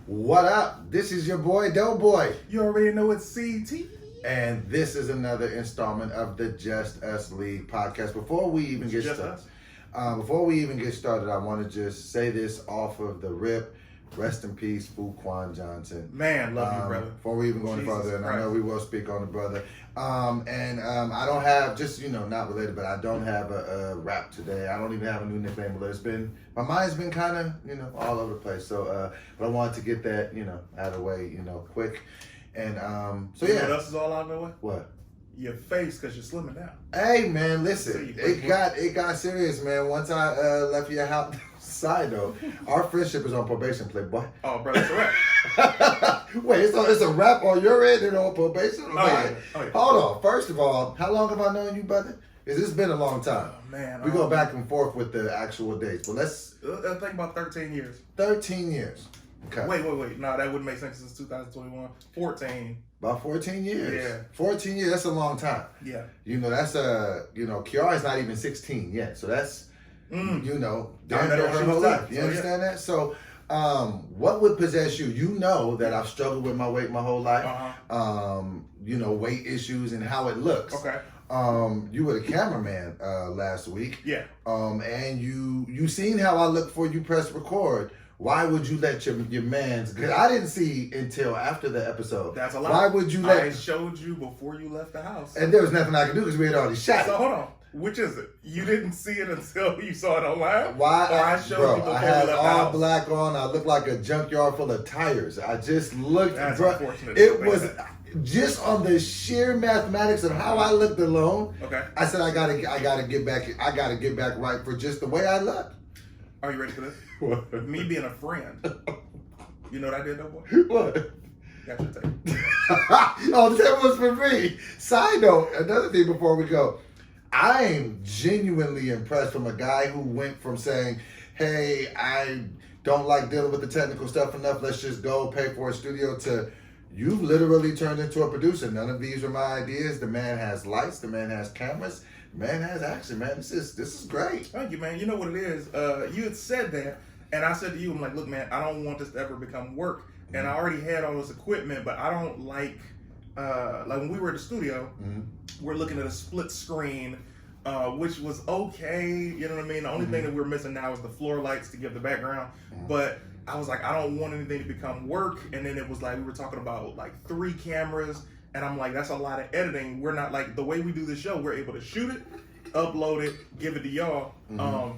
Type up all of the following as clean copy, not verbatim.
What up? This is your boy Doughboy. You already know it's CT. And this is another installment of the Just Us League podcast. Before we even get started, I want to just say this off of the rip. Rest in peace, Fuquan Johnson. Man, love you, brother. Before we even go any further, and I know we will speak on the brother. I don't have, just, not related, but I don't have a rap today. I don't even have a new nickname. But my mind's been kind of, all over the place. So, but I wanted to get that, out of the way, quick. And You know what else is all out of the way? What? Your face, because you're slimming down. Hey, man, listen. It got serious, man. Once I left your house. Side note, our friendship is on probation, playboy. Oh, bro, it's a wrap. Wait, it's a wrap on your end and on probation? Oh, yeah. Hold on. First of all, how long have I known you, brother? Because it's been a long time. Oh, man. We go back and forth with the actual dates, but let's... I think about 13 years. 13 years. Okay. Wait. No, that wouldn't make sense since 2021. 14. About 14 years. Yeah. 14 years, that's a long time. Yeah. That's Kiara's not even 16 yet, so that's... damn near her whole life. You understand that? So, what would possess you? You know that I've struggled with my weight my whole life. Weight issues and how it looks. Okay. You were the cameraman last week. Yeah. And you seen how I looked for you press record. Why would you let your man's? Because I didn't see until after the episode. That's a lie. Why would you let? I showed you before you left the house. And there was nothing I could do because we had already shot. So hold on. Which is it? You didn't see it until you saw it online? Why? Or I showed you before I had we left all the house? black on. I looked like a junkyard full of tires. I just looked. That's bro, unfortunate. it was just on the sheer mathematics of how I looked alone. Okay. I said I gotta get back. I gotta get back right for just the way I look. Are you ready for this? What? Me being a friend. You know what I did, though, boy? What? Got your tape. Oh, that was for me. Side note, another thing before we go. I am genuinely impressed from a guy who went from saying, hey, I don't like dealing with the technical stuff enough, let's just go pay for a studio, to you've literally turned into a producer. None of these are my ideas. The man has lights, the man has cameras, the man has action, man. This is great. Thank you, man. You know what it is? You had said that, and I said to you, I'm like, look, man, I don't want this to ever become work. And I already had all this equipment, but I don't like when we were at the studio, we're looking at a split screen, which was okay, you know what I mean? The only thing that we're missing now is the floor lights to give the background. But I was like, I don't want anything to become work. And then it was like, we were talking about like 3 cameras, and I'm like, that's a lot of editing. We're not like, the way we do the show, we're able to shoot it, upload it, give it to y'all.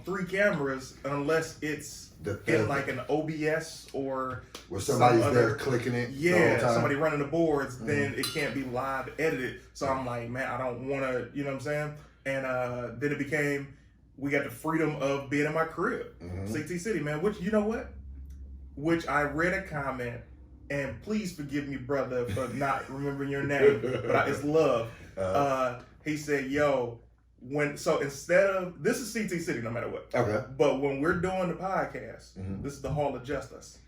3 cameras, unless it's in like an OBS or where somebody's there clicking it. Yeah, somebody running the boards, then it can't be live edited. So I'm like, man, I don't want to, you know what I'm saying? And then it became, we got the freedom of being in my crib, CT City, man. Which, you know what? Which I read a comment, and please forgive me, brother, for not remembering your name, but it's Love. He said, yo, instead of, this is CT City no matter what. Okay. But when we're doing the podcast, this is the Hall of Justice.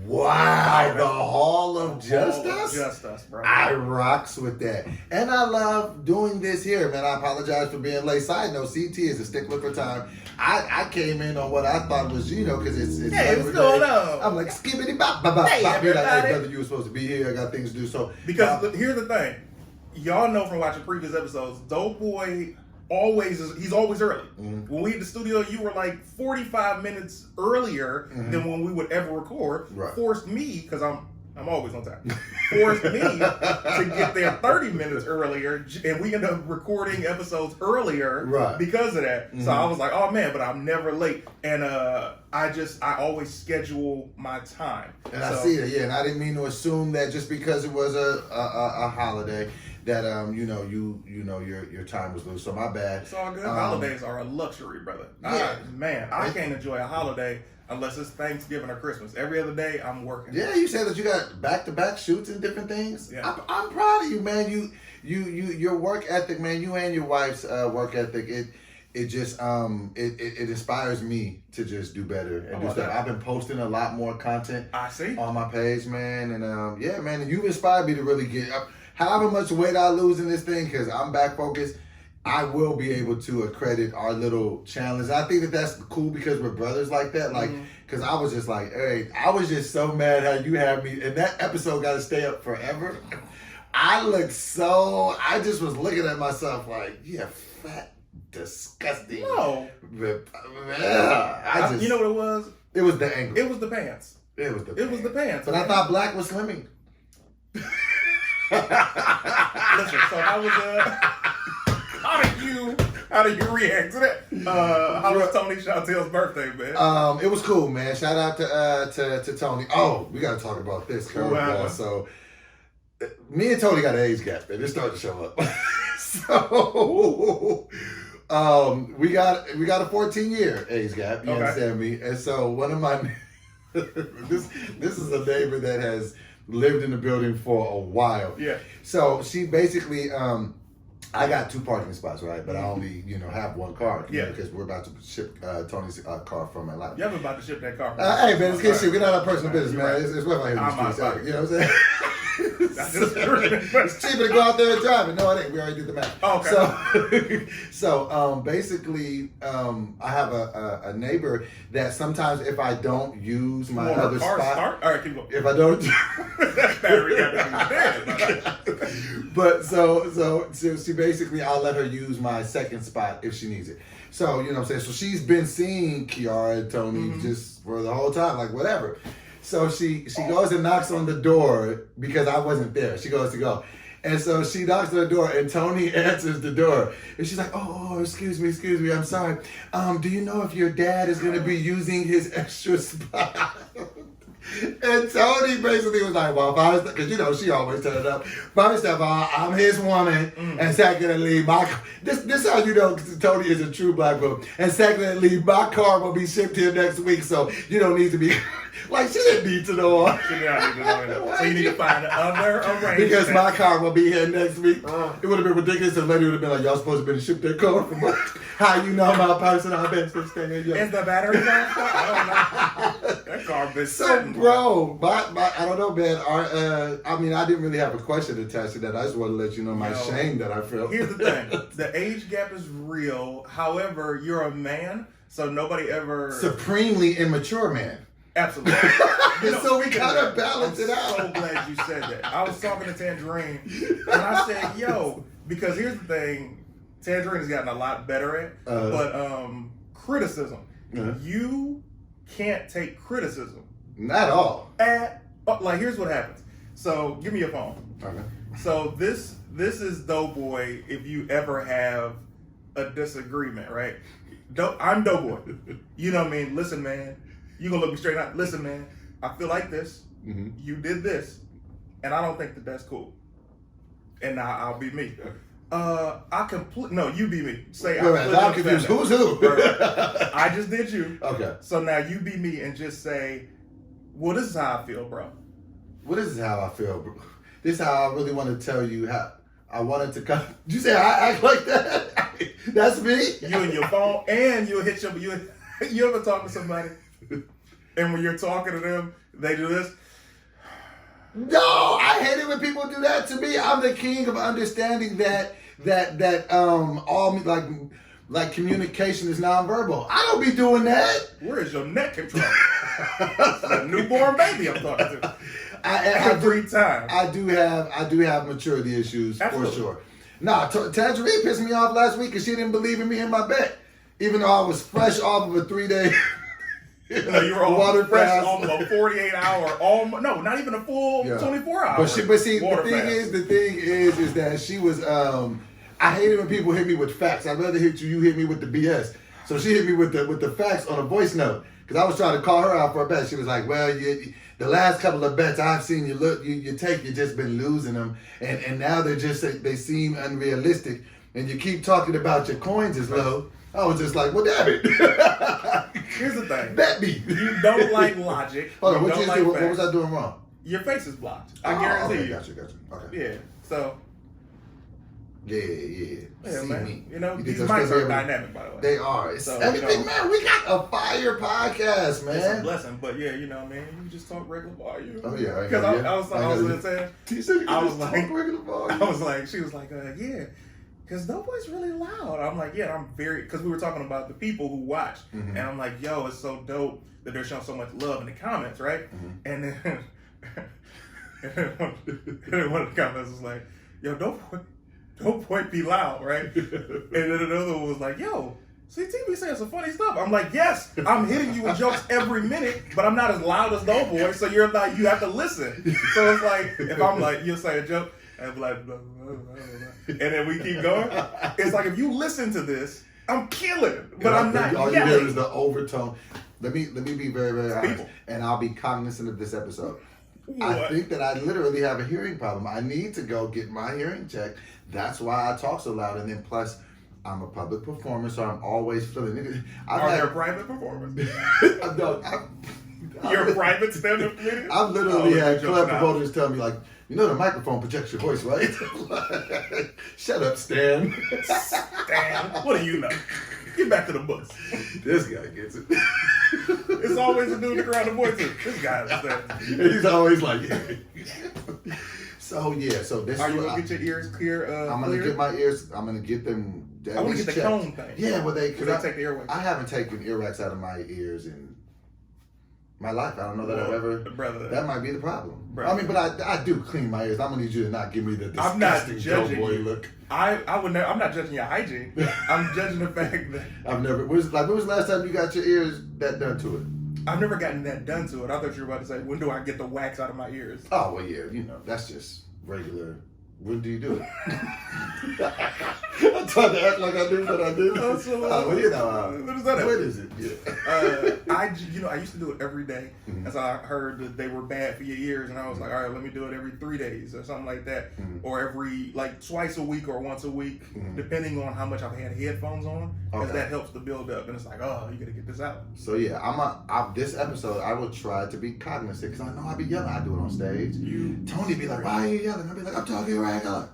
Wow, the Hall of Justice? Hall of Justice, bro. I rocks with that. And I love doing this here, man. I apologize for being late. Side note, CT is a stickler for time. I came in on what I thought was, because it's hey, what's going on? I'm like, skibbity bop, bop, bop, hey, bop. You're like, hey, everybody. brother, you were supposed to be here. I got things to do. So because here's the thing. Y'all know from watching previous episodes, Doughboy he's always early. When we hit the studio, you were like 45 minutes earlier than when we would ever record. Right. Forced me, because I'm always on time, forced me to get there 30 minutes earlier, and we end up recording episodes earlier because of that. So I was like, oh man, but I'm never late. And I always schedule my time. And I see that, yeah, and I didn't mean to assume that just because it was a holiday that your time was loose. So my bad. It's all good. Holidays are a luxury, brother. Yeah. I can't enjoy a holiday unless it's Thanksgiving or Christmas. Every other day, I'm working. Yeah, you said that you got back-to-back shoots and different things. Yeah. I'm proud of you, man. Your work ethic, man. You and your wife's work ethic. It just it inspires me to just do better and do stuff. That? I've been posting a lot more content. I see on my page, man, and yeah, man. And you've inspired me to really get up. However much weight I lose in this thing, because I'm back focused, I will be able to accredit our little challenge. I think that that's cool because we're brothers like that. Like, because I was just like, hey, I was just so mad how you had me, and that episode got to stay up forever. I just was looking at myself like, yeah, fat, disgusting. No. You know what it was? It was the angle. It was the pants. It was the pants. But man. I thought black was slimming. Listen, so how did you react to that? How was Tony Chantel's birthday, man? It was cool, man. Shout out to Tony. Oh, we got to talk about this curveball. So, me and Tony got an age gap, man. It started to show up. So, we got a 14-year age gap. You understand me? And so one of my this is a neighbor that has lived in the building for a while. Yeah. So she basically, I got 2 parking spots, right? But I only, have 1 car. Because we're about to ship Tony's car from Atlanta. You're about to ship that car. Hey, man, it's good shit. We're not our personal business, man. Right. It's what I hear. You know what I'm saying? It's cheaper to go out there and drive it. No, it ain't. We already did the math. Oh, okay. So basically, I have a neighbor that sometimes if I don't use my other spot, start? All right, keep going. If I don't, that battery got to be dead. But so she basically, I'll let her use my second spot if she needs it. So you know what I'm saying. So she's been seeing Kiara and Tony just for the whole time, like whatever. So she goes and knocks on the door because I wasn't there. She goes to go. And so she knocks on the door and Tony answers the door. And she's like, oh, excuse me, I'm sorry. Do you know if your dad is going to be using his extra spot? And Tony basically was like, well, because she always turned it up. First of all, I'm his woman. And secondly, this how you know Tony is a true black woman. And secondly, my car will be shipped here next week, so you don't need to be... Like, she didn't need to know. She didn't need to know. So you need to find other arrangements. Because my car will be here next week. It would have been ridiculous if the lady would have been like, y'all supposed to be ship that car from how you know my person, I've been staying here. Is the battery gone? I don't know. That car been sitting. Bro, I don't know, man. I didn't really have a question attached to that. I just want to let you know my shame that I felt. Here's the thing. The age gap is real. However, you're a man, so nobody ever... Supremely immature man. Absolutely. So we gotta balance it out. I'm so glad you said that. I was talking to Tangerine, and I said, because here's the thing, Tangerine has gotten a lot better at, but criticism. You can't take criticism. Not at all. Here's what happens. So, give me your phone. Okay. So, this is Doughboy if you ever have a disagreement, right? I'm Doughboy. You know what I mean? Listen, man. You gonna look me straight out. Listen, man, I feel like this. You did this, and I don't think that's cool. And now I'll be me. No, you be me. Say I'm confused. Who's who? I just did you. Okay. So now you be me and just say, well, this is how I feel, bro. Well, this is how I feel, bro. This is how I really want to tell you how I wanted to come. Did you say I act like that? That's me? You and your phone, and you'll hit you ever talk to somebody? And when you're talking to them, they do this. No, I hate it when people do that to me. I'm the king of understanding that all like communication is nonverbal. I don't be doing that. Where is your neck control? It's a newborn baby I'm talking to. Every time. I do have maturity issues. Absolutely. For sure. Nah, Tangerine pissed me off last week because she didn't believe in me in my bet, even though I was fresh off of a 3-day. No, you were all fresh off of a 48-hour, not even a full 24 hours. But see, the thing is that she was. I hate it when people hit me with facts. I'd rather you hit me with the BS. So she hit me with the facts on a voice note because I was trying to call her out for a bet. She was like, "Well, the last couple of bets I've seen you take, you've just been losing them, and now they seem unrealistic, and you keep talking about your coins is low." I was just like, well, damn it. Here's the thing. Bet me. You don't like logic. Hold on, what was I doing wrong? Your face is blocked. I guarantee you. Gotcha. Okay. Yeah, so. Yeah. Yeah, man. Me. These mics are dynamic, by the way. They are. Everything, man. We got a fire podcast, man. It's a blessing, but man, you just talk regular volume. Oh, yeah. Because I was saying, I was like, regular volume. I was like, she was like, yeah. because Doughboy's really loud. I'm like, yeah, I'm very, because we were talking about the people who watch, and I'm like, yo, it's so dope that they're showing so much love in the comments, right? And then, and then one of the comments was like, yo, Doughboy be loud, right? And then another one was like, yo, CT be saying some funny stuff. I'm like, yes, I'm hitting you with jokes every minute, but I'm not as loud as Doughboy, so you have to listen. So it's like, if I'm like, you'll say a joke, and I'm like, blah, blah, blah, blah, and then we keep going. It's like, if you listen to this, I'm killing, but I'm not all yelling. You hear is the overtone. Let me be very, very honest, and I'll be cognizant of this episode. What? I think that I literally have a hearing problem. I need to go get my hearing checked. That's why I talk so loud, and then plus, I'm a public performer, so I'm always feeling it. Are there private performers? You're a private stand-up comedian? I've literally had club promoters tell me, like, you know the microphone projects your voice, right? Shut up, Stan. Stan, what do you know? Get back to the books. This guy gets it. It's always a dude to grab the voice. This guy understands. And he's always like, yeah. So this. Are you gonna get your ears clear? I'm gonna get my ears. I'm gonna get them. I want to get the cone thing. Yeah, well, because I take the earwax. I haven't taken earwax out of my ears in my life. I don't know that I've ever. Brother, that might be the problem. Brother. I mean, but I do clean my ears. I'm gonna need you to not give me the disgusting I'm not judging Doughboy you. look. I would never. I'm not judging your hygiene. I'm judging the fact that I've never. When was the last time you got your ears that done to it? I've never gotten that done to it. I thought you were about to say, when do I get the wax out of my ears? Oh well, yeah. That's just regular. When do you do it? I tried to act like I knew what I did. What is that? What is it? Yeah. I used to do it every day, as I heard that they were bad for your ears, and I was like, all right, let me do it every 3 days or something like that, or every twice a week or once a week, depending on how much I've had headphones on, because that helps to build up. And it's like, oh, you gotta get this out. So yeah, this episode I will try to be cognizant, because I know I be yelling. I do it on stage. Tony be like, why are you yelling? I be like, I'm talking regular.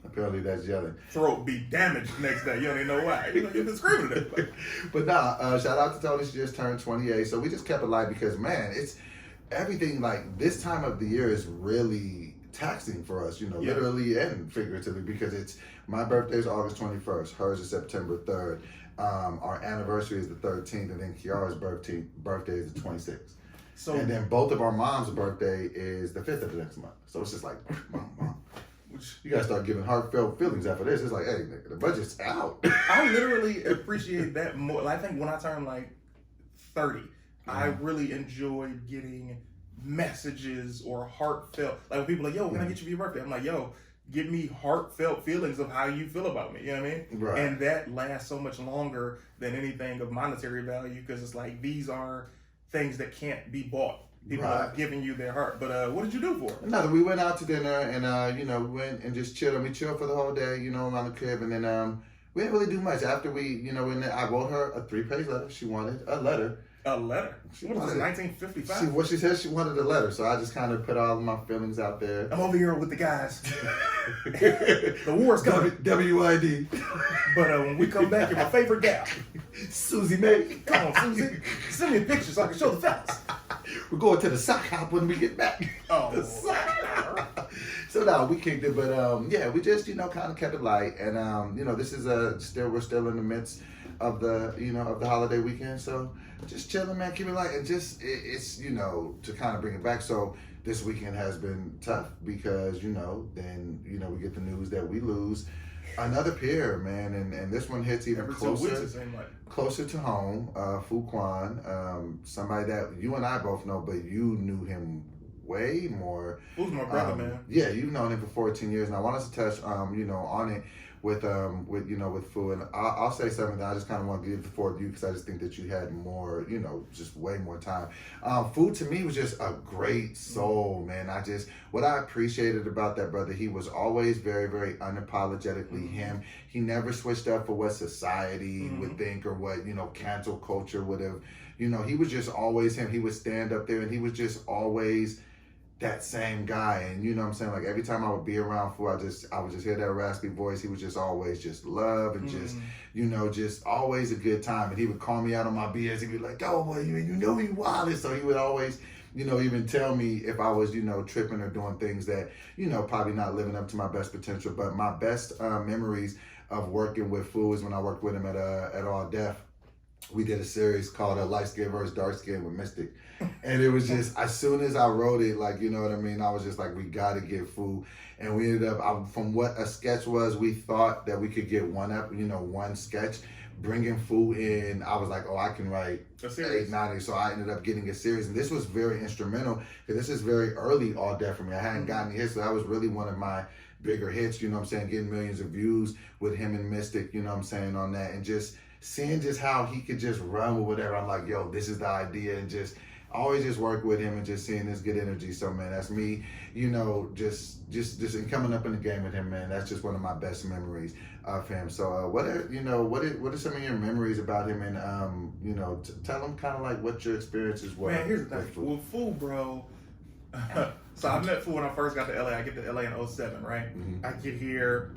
Apparently that's yelling. Throat be damaged next day. You don't even know why. You've been screaming at it. But nah, shout out to Tony. She just turned 28. So we just kept it light because, man, it's everything like this time of the year is really taxing for us, literally and figuratively, because it's my birthday is August 21st. Hers is September 3rd. Our anniversary is the 13th, and then Kiara's birthday is the 26th. So, and then both of our mom's birthday is the 5th of the next month. So it's just like, mom. You gotta start giving heartfelt feelings after this. It's like, hey, the budget's out. I literally appreciate that more. I think when I turned 30, I really enjoyed getting messages or heartfelt. Like when people are like, yo, when I get you for your birthday? I'm like, yo, give me heartfelt feelings of how you feel about me. You know what I mean? Right. And that lasts so much longer than anything of monetary value, because it's like these are things that can't be bought. People are giving you their heart. But what did you do for it? Nothing. We went out to dinner and, we went and just chilled. We chilled for the whole day, around the crib. And then we didn't really do much. After we, I wrote her a 3-page letter. She wanted a letter. A letter? What was it, 1955? She said she wanted a letter. So I just kind of put all of my feelings out there. I'm over here with the guys. The war's coming. WID. But when we come back, you're my favorite gal. Susie May. Come on, Susie. Send me a picture so I can show the fellas. We're going to the sock hop when we get back. Oh. The sock hop. So no, we kicked it, but we just kind of kept it light, and this is we're still in the midst of the of the holiday weekend, so just chilling, man, keep it light, and just it's to kind of bring it back. So this weekend has been tough because then we get the news that we lose another peer, man, and this one hits even closer to home. Fuquan, somebody that you and I both know, but you knew him way more. Who's my brother, man? Yeah, you've known him for 14 years, and I want us to touch, on it with Fu, and I'll say something that I just kind of want to give the floor to you because I just think that you had more, just way more time. Fu to me was just a great soul, man. What I appreciated about that brother, he was always very, very unapologetically him. He never switched up for what society would think or what, cancel culture would have, he was just always him. He would stand up there and he was just always that same guy. And what I'm saying, like every time I would be around Fu, I would just hear that raspy voice. He was just always just love and just just always a good time. And he would call me out on my BS. He'd be like, oh boy, you wildest. So he would always even tell me if I was tripping or doing things that probably not living up to my best potential. But my best memories of working with feuds when I worked with him at All Def. We did a series called Light Skin versus Dark Skin with Mystic. And it was just, as soon as I wrote it, like, you know what I mean? I was just like, we got to get Feu. And we ended up, from what a sketch was, we thought that we could get one sketch. Bringing Feu in, I was like, oh, I can write 8, 9. So I ended up getting a series. And this was very instrumental because this is very early All Def for me. I hadn't gotten hits, so that was really one of my bigger hits, you know what I'm saying? Getting millions of views with him and Mystic, you know what I'm saying, on that. And just seeing just how he could just run with whatever. I'm like, yo, this is the idea. And just always just work with him and just seeing this good energy. So, man, that's me, you know, just in coming up in the game with him, man. That's just one of my best memories of him. So, what are some of your memories about him? And, you know, tell them kind of like what your experiences were. Man, here's the thing. With Feu, bro. So I met Feu when I first got to LA. I get to LA in 2007, right? I get here,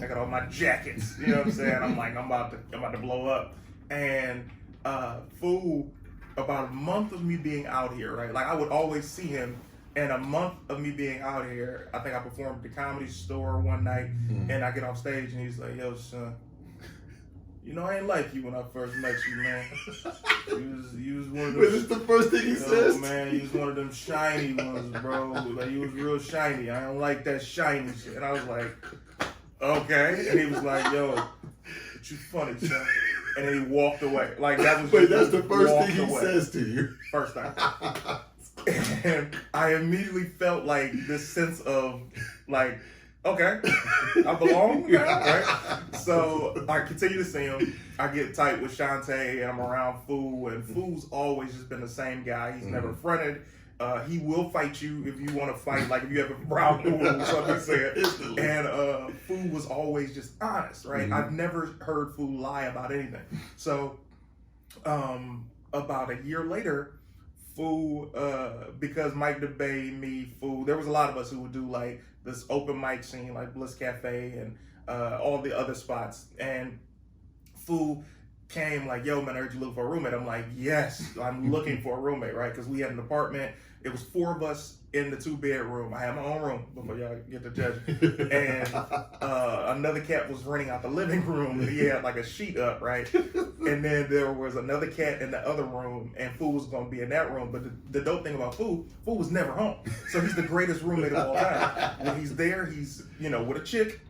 I got all my jackets, you know what I'm saying? I'm like, I'm about to blow up. And Feu, about a month of me being out here, right? Like I would always see him, and a month of me being out here, I think I performed at the Comedy Store one night, and I get off stage and he's like, yo, son, you know, I ain't like you when I first met you, man. You was one of them. Was this the first thing he says? Man, you was one of them shiny ones, bro. Like, you was real shiny. I don't like that shiny shit. And I was like, okay. And he was like, yo, but you funny, son. And then he walked away. Like, that was. Wait, that's the first thing he says to you. First time. And I immediately felt like this sense of, like, okay, I belong now, right? So I continue to see him. I get tight with Shantae, and I'm around Feu, and Feu's always just been the same guy. He's never fronted. He will fight you if you want to fight, like if you have a problem or something said. And Feu was always just honest, right? I've never heard Feu lie about anything. So about a year later, Feu, because Mike DeBay, me, Feu, there was a lot of us who would do like this open mic scene, like Bliss Cafe and all the other spots. And Feu came like, yo, man, I heard you looking for a roommate. I'm like, yes, I'm looking for a roommate, right? Because we had an apartment. It was 4 of us in the 2-bedroom. I had my own room before y'all get to judge. And another cat was renting out the living room, and he had like a sheet up, right? And then there was another cat in the other room, and Feu was gonna be in that room. But the dope thing about Feu was never home. So he's the greatest roommate of all time. When he's there, he's, you know, with a chick.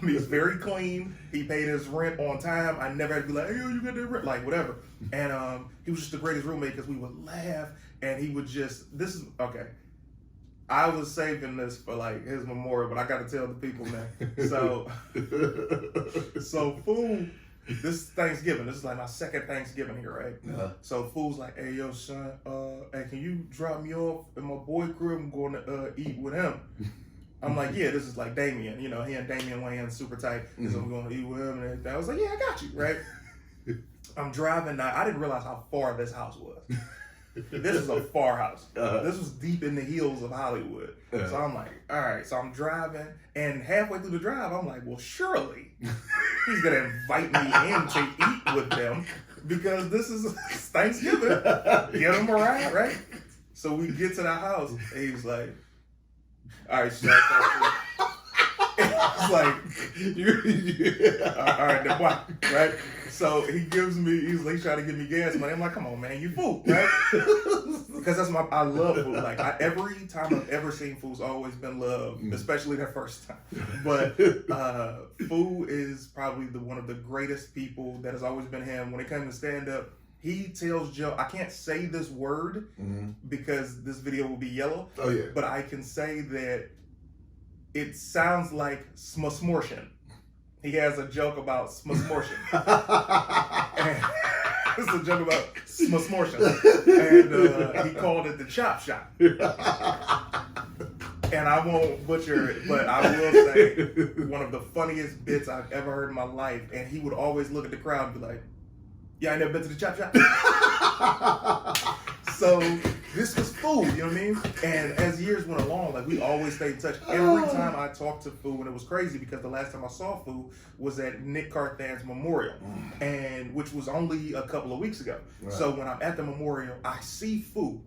He's very clean. He paid his rent on time. I never had to be like, hey, yo, you got that rent? Like, whatever. And he was just the greatest roommate because we would laugh. And he would just, this is, okay. I was saving this for like his memorial, but I got to tell the people, man. So Feu, this is Thanksgiving. This is like my second Thanksgiving here, right? So Feu's like, hey, yo, son, hey, can you drop me off at my boy crib? I'm going to eat with him. I'm like, yeah, this is like Damien. You know, he and Damien Wayans super tight. So I'm going to eat with him and everything. I was like, yeah, I got you, right? I'm driving now. I didn't realize how far this house was. This is a far house. This was deep in the hills of Hollywood. So I'm like, all right. So I'm driving, and halfway through the drive, I'm like, well, surely he's gonna invite me in to eat with them because this is Thanksgiving. Get him a ride, right? So we get to the house, and he's like, all right, so it's like, all right, then what, right? So he gives me, he's trying to give me gas money. I'm like, come on, man, you Feu, right? Because I love Feu. Like, every time I've ever seen Feu's always been love, especially that first time. But Feu is probably one of the greatest people that has always been him. When it comes to stand-up, he tells Joe, I can't say this word because this video will be yellow. Oh, yeah. But I can say that it sounds like smusmortion. He has a joke about smusmortion. It's a joke about smusmortion. And he called it the chop shop. And I won't butcher it, but I will say one of the funniest bits I've ever heard in my life. And he would always look at the crowd and be like, yeah, I never been to the chop shop. So this was Feu, you know what I mean? And as years went along, like, we always stayed in touch. Every time I talked to Feu, and it was crazy because the last time I saw Feu was at Nick Carthan's memorial, and which was only a couple of weeks ago. Right. So when I'm at the memorial, I see Feu,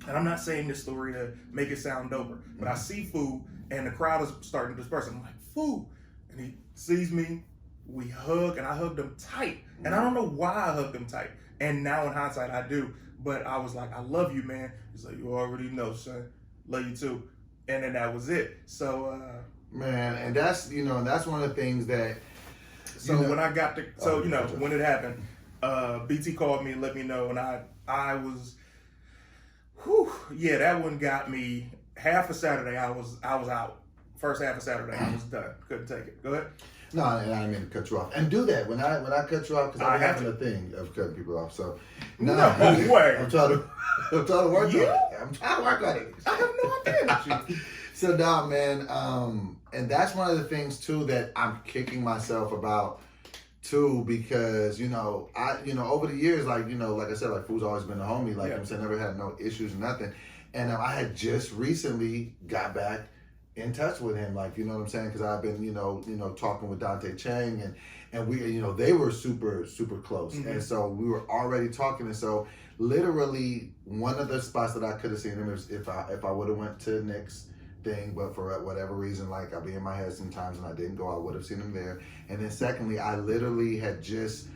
and I'm not saying this story to make it sound doper, but I see Fu, and the crowd is starting to disperse. I'm like, Fu, and he sees me. We hug, and I hugged him tight, and I don't know why I hugged him tight. And now in hindsight, I do. But I was like, I love you, man. He's like, you already know, son. Love you too. And then that was it. So, man, and that's that's one of the things that. So when I got to, when it happened, BT called me and let me know, and I was, that one got me. Half of Saturday, I was out. First half of Saturday, I was done. Couldn't take it. Go ahead. No, and I didn't mean to cut you off. And do that when I cut you off, because I'm having a thing of cutting people off. So no way. I'm trying to work on it. I'm trying to work on it. I have no idea with you. So man, and that's one of the things too that I'm kicking myself about too, because over the years, like I said, like Fu's always been a homie. Like I'm saying, never had no issues, nothing. And I had just recently got back in touch with him, like, you know what I'm saying? Because I've been, talking with Dante Chang, and we, they were super, super close. Mm-hmm. And so we were already talking. And so literally one of the spots that I could have seen him is if I would have went to Nick's thing, but for whatever reason, like I'll be in my head sometimes and I didn't go, I would have seen him there. And then secondly, I literally had just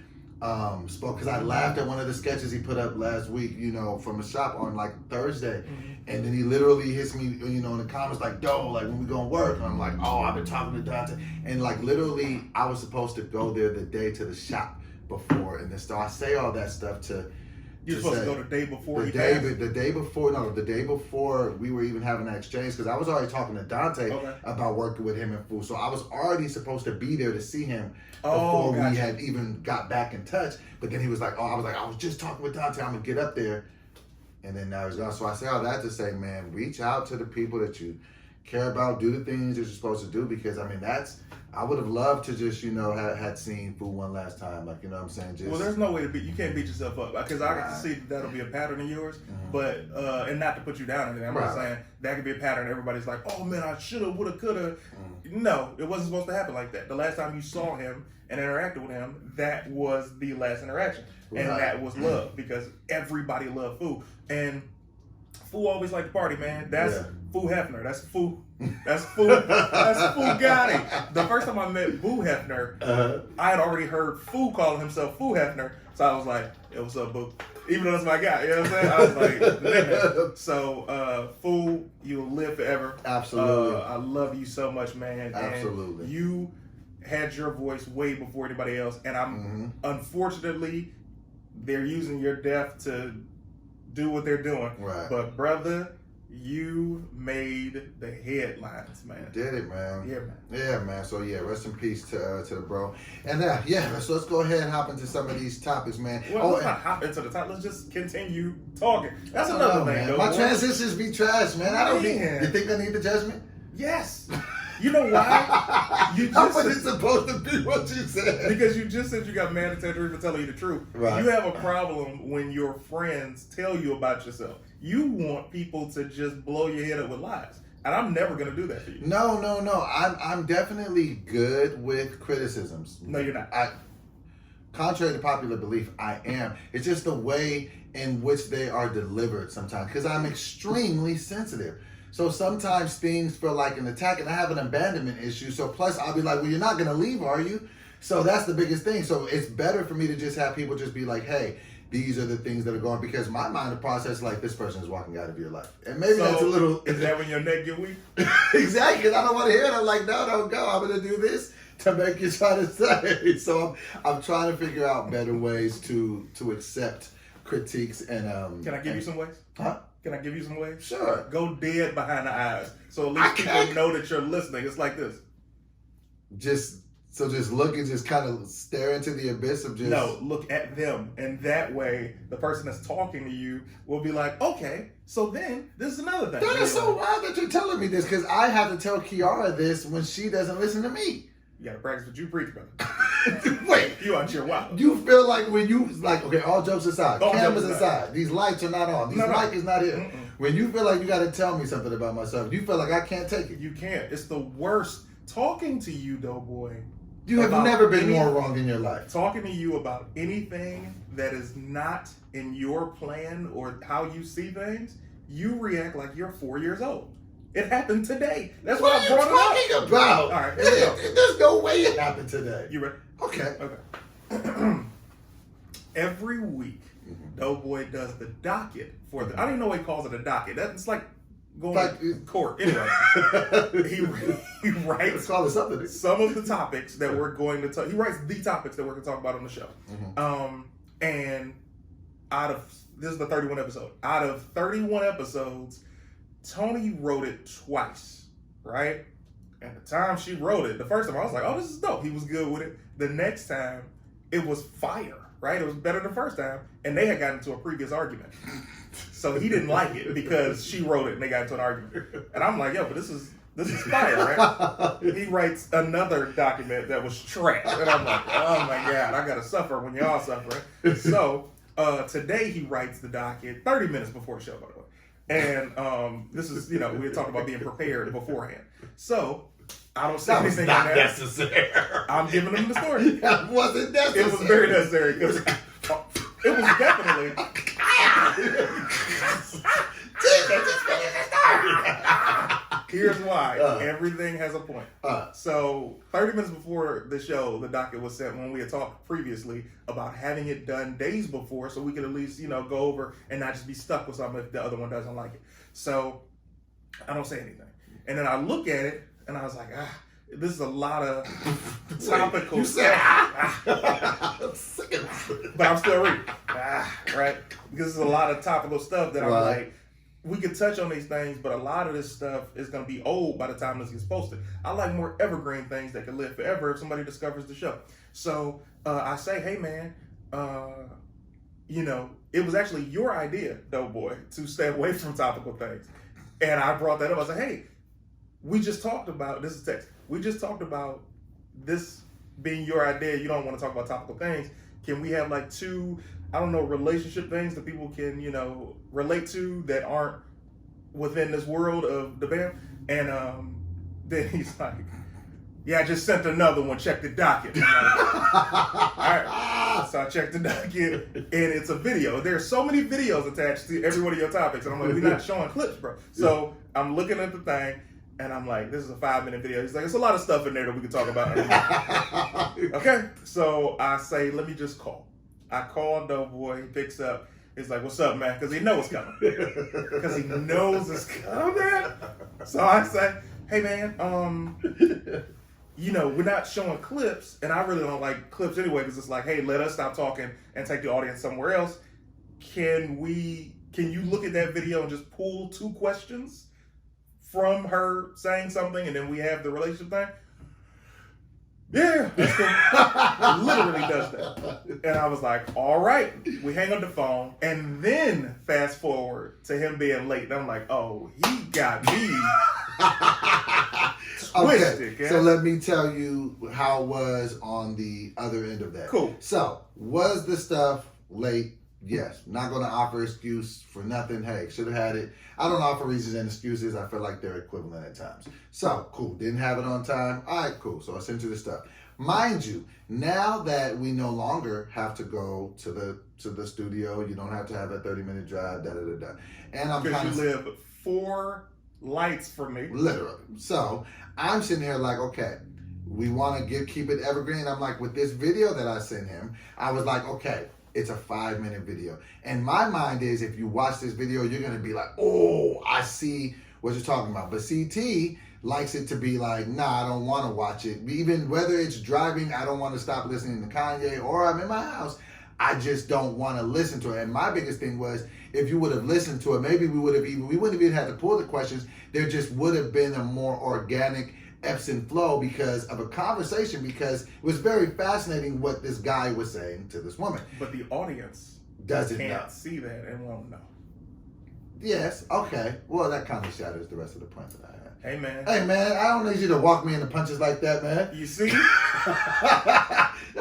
spoke, because I laughed at one of the sketches he put up last week, from the shop on like Thursday. Mm-hmm. And then he literally hits me, in the comments like, "Doe, like when we gonna work?" And I'm like, "Oh, I've been talking to Dante." And like literally, I was supposed to go there the day to the shop before, and then so I say all that stuff to. You're supposed to go the day before. The day before we were even having that exchange, because I was already talking to Dante about working with him and Fu. So I was already supposed to be there to see him before we had even got back in touch. But then he was like, I was just talking with Dante. I'm gonna get up there. And then now he's gone. So I say all that to say, man, reach out to the people that you care about, do the things that you're supposed to do, because I would have loved to just, had seen Fu one last time, like, you know what I'm saying? Just, well, there's no way you can't beat yourself up, because I can see that'll be a pattern of yours, but, and not to put you down or anything, I'm just saying that could be a pattern. Everybody's like, oh man, I shoulda, woulda, coulda. No, it wasn't supposed to happen like that. The last time you saw him and interacted with him, that was the last interaction. And that was love, because everybody loved Fu. And Fu always liked to party, man. That's Fu Hefner. That's Fu Gotti. The first time I met Boo Hefner, I had already heard Fu calling himself Fu Hefner. So I was like, "Yo, what's up, Boo?" Even though that's my guy, you know what I'm saying? I was like, nigga. So, Fu, you'll live forever. Absolutely. I love you so much, man. Absolutely. And you had your voice way before anybody else. And I'm, unfortunately, they're using your death to do what they're doing. Right. But brother, you made the headlines, man. Did it, man. Yeah, man. Yeah, man. So rest in peace to the bro. And so let's go ahead and hop into some of these topics, man. Well, let's not hop into the top. Let's just continue talking. That's another thing, though. My transitions be trash, man. I don't need. You think I need the judgment? Yes. You know why? How was it supposed to be what you said? Because you just said you got mad at Tangerine for telling you the truth. Right. You have a problem when your friends tell you about yourself. You want people to just blow your head up with lies. And I'm never going to do that to you. No. I'm definitely good with criticisms. No, you're not. Contrary to popular belief, I am. It's just the way in which they are delivered sometimes. Because I'm extremely sensitive. So sometimes things feel like an attack, and I have an abandonment issue. So plus I'll be like, well, you're not going to leave, are you? So that's the biggest thing. So it's better for me to just have people just be like, hey, these are the things that are going, because my mind the process like this person is walking out of your life. And maybe that's a little... Is that when your neck get weak? Exactly, because I don't want to hear it. I'm like, no, don't go. I'm going to do this to make you try to say. So I'm trying to figure out better ways to accept critiques and... Can I give you some ways? Huh? Can I give you some ways? Sure. Go dead behind the eyes. So at least people know that you're listening. It's like this. Just look and just kind of stare into the abyss of just... No, look at them. And that way, the person that's talking to you will be like, okay, so then this is another thing. That is so wild that you're telling me this, because I have to tell Kiara this when she doesn't listen to me. You got to practice what you preach, brother. Wait. You out here wild. You feel like when you, like, okay, all jokes aside, cameras aside, these lights are not on, this mic is not here. Mm-mm. When you feel like you got to tell me something about myself, you feel like I can't take it. You can't. It's the worst. Talking to you, though, boy. You have never been more wrong in your life. Talking to you about anything that is not in your plan or how you see things you react like you're 4 years old. It happened today. That's what why I brought it up. What are you talking about? All right, here we go. There's no way it happened today. You ready? Okay. Every week, Doughboy does the docket for the. I don't even know why he calls it a docket. That's like going to court. Anyway, he writes. Let's call it something. Some of the topics that we're going to talk. He writes the topics that we're going to talk about on the show. And out of this is the 31 episode. Out of 31 episodes, Tony wrote it twice, right? And the time she wrote it, the first time I was like, "Oh, this is dope." He was good with it. The next time, it was fire, right? It was better the first time, and they had gotten into a previous argument, so he didn't like it because she wrote it and they got into an argument. And I'm like, "Yo, but this is fire, right?" He writes another document that was trash, and I'm like, "Oh my god, I gotta suffer when y'all suffering." So today he writes the docket 30 minutes before the show, by the way. And this is, we had talked about being prepared beforehand. So I don't say anything in there. Necessary. I'm giving him the story. That wasn't necessary. It was very necessary because it was definitely. Here's why. Everything has a point. So 30 minutes before the show, the docket was sent when we had talked previously about having it done days before so we could at least, go over and not just be stuck with something if the other one doesn't like it. So I don't say anything. And then I look at it and I was like, this is a lot of topical stuff. But I'm still reading. Right? Because it's a lot of topical stuff that I'm like, we could touch on these things, but a lot of this stuff is going to be old by the time this gets posted. I like more evergreen things that can live forever if somebody discovers the show. So I say, hey, man, it was actually your idea, Doughboy, to stay away from topical things. And I brought that up. I said, hey, we just talked about, this is text, we just talked about this being your idea. You don't want to talk about topical things. Can we have like two, relationship things that people can, relate to that aren't within this world of the band? And then he's like, yeah, I just sent another one. Check the docket. Like, all right. So I checked the docket, and it's a video. There's so many videos attached to every one of your topics. And I'm like, we're not showing clips, bro. So I'm looking at the thing, and I'm like, this is a 5-minute video. He's like, there's a lot of stuff in there that we can talk about. Okay. So I say, let me just call. I call Doughboy. He picks up. He's like, what's up, man? Because he knows it's coming. Because he knows it's coming. So I say, hey, man, we're not showing clips, and I really don't like clips anyway, because it's like, hey, let us stop talking and take the audience somewhere else. Can you look at that video and just pull 2 questions from her saying something, and then we have the relationship thing? Yeah, that's cool. Literally does that. And I was like, all right. We hang up the phone, and then fast forward to him being late. And I'm like, oh, he got me twisted. Okay, so let me tell you how it was on the other end of that. Cool. So, was the stuff late? Yes. Not going to offer excuse for nothing. Hey, should have had it. I don't offer reasons and excuses. I feel like they're equivalent at times. So, cool. Didn't have it on time. All right, cool. So I sent you the stuff. Mind you, now that we no longer have to go to the studio, you don't have to have a 30-minute drive, da-da-da-da. And I'm kind of... you live 4 lights from me. Literally. So, I'm sitting here like, okay, we want to keep it evergreen. I'm like, with this video that I sent him, I was like, okay, it's a 5-minute video. And my mind is, if you watch this video, you're going to be like, oh, I see what you're talking about. But CT likes it to be like, nah, I don't want to watch it. Even whether it's driving, I don't want to stop listening to Kanye, or I'm in my house, I just don't want to listen to it. And my biggest thing was, if you would have listened to it, maybe we wouldn't have even had to pull the questions. There just would have been a more organic ebbs and flow because of a conversation, because it was very fascinating what this guy was saying to this woman. But the audience can't see that and won't know. Yes, okay. Well, that kind of shatters the rest of the point that I had. Hey, man, I don't need you to walk me in the punches like that, man. You see? Yo,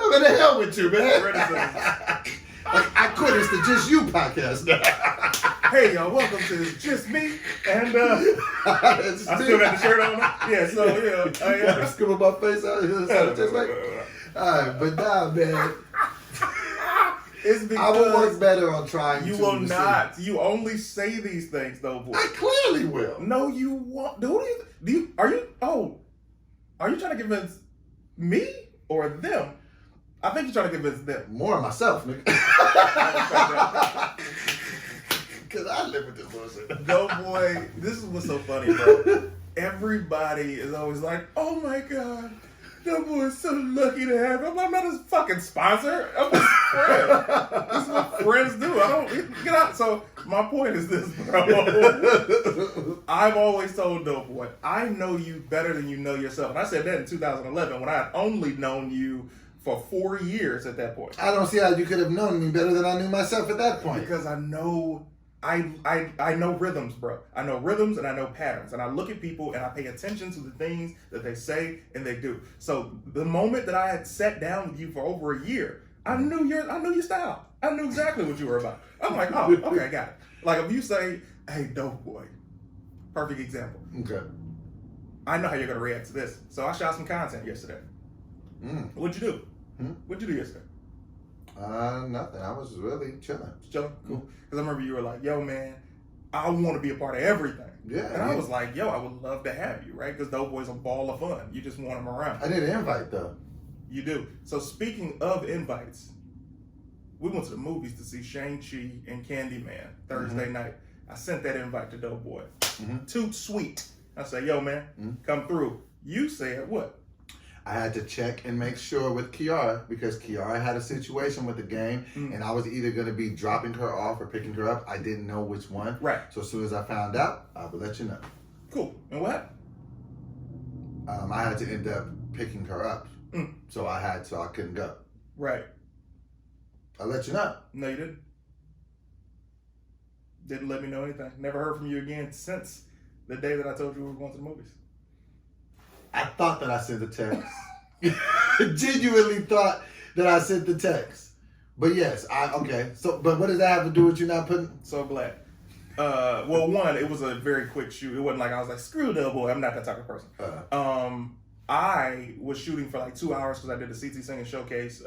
man, the hell with you, man. I quit. It's the Just You podcast now. Hey, y'all, welcome to Just Me. And I still got the shirt on. Yeah, so, yeah. Scribble my face out here. Just like, all right, but nah, man. It's because I will work better on trying. You to will receive. not. You only say these things, though, boy. I clearly will. No, you won't. Do you? Are you? Oh, are you trying to convince me or them? I think you're trying to convince them. More of myself, nigga. Because I live with this bullshit. No, boy, this is what's so funny, bro. Everybody is always like, oh my God, that boy is so lucky to have him. I'm not his fucking sponsor. I'm his friend. This is what friends do. I don't get out. So my point is this, bro. I've always told Doughboy, I know you better than you know yourself. And I said that in 2011 when I had only known you for 4 years at that point. I don't see how you could have known me better than I knew myself at that point. Because I know I know rhythms, bro. I know rhythms and I know patterns. And I look at people and I pay attention to the things that they say and they do. So the moment that I had sat down with you for over a year, I knew your style. I knew exactly what you were about. I'm like, oh, okay, I got it. Like if you say, hey, dope boy, perfect example. Okay. I know how you're gonna react to this. So I shot some content yesterday. What'd you do? What'd you do yesterday? Nothing. I was really chilling. Chilling? Cool. Because I remember you were like, yo, man, I want to be a part of everything. Yeah. And I was like, yo, I would love to have you, right? Because Doughboy's a ball of fun. You just want him around. I did an invite, though. You do. So speaking of invites, we went to the movies to see Shang-Chi and Candyman Thursday night. I sent that invite to Doughboy. Too sweet. I said, yo, man, come through. You said what? I had to check and make sure with Kiara because Kiara had a situation with the game and I was either going to be dropping her off or picking her up. I didn't know which one. Right. So as soon as I found out, I will let you know. Cool. And what happened? I had to end up picking her up. So I couldn't go. Right. I'll let you know. No, you didn't. Didn't let me know anything. Never heard from you again since the day that I told you we were going to the movies. I thought that I sent the text. Genuinely thought that I sent the text. But yes, okay. So, but what does that have to do with you not putting? So glad. Well, one, it was a very quick shoot. It wasn't like I was like, screw Doughboy. I'm not that type of person. I was shooting for like 2 hours because I did the CT Singing Showcase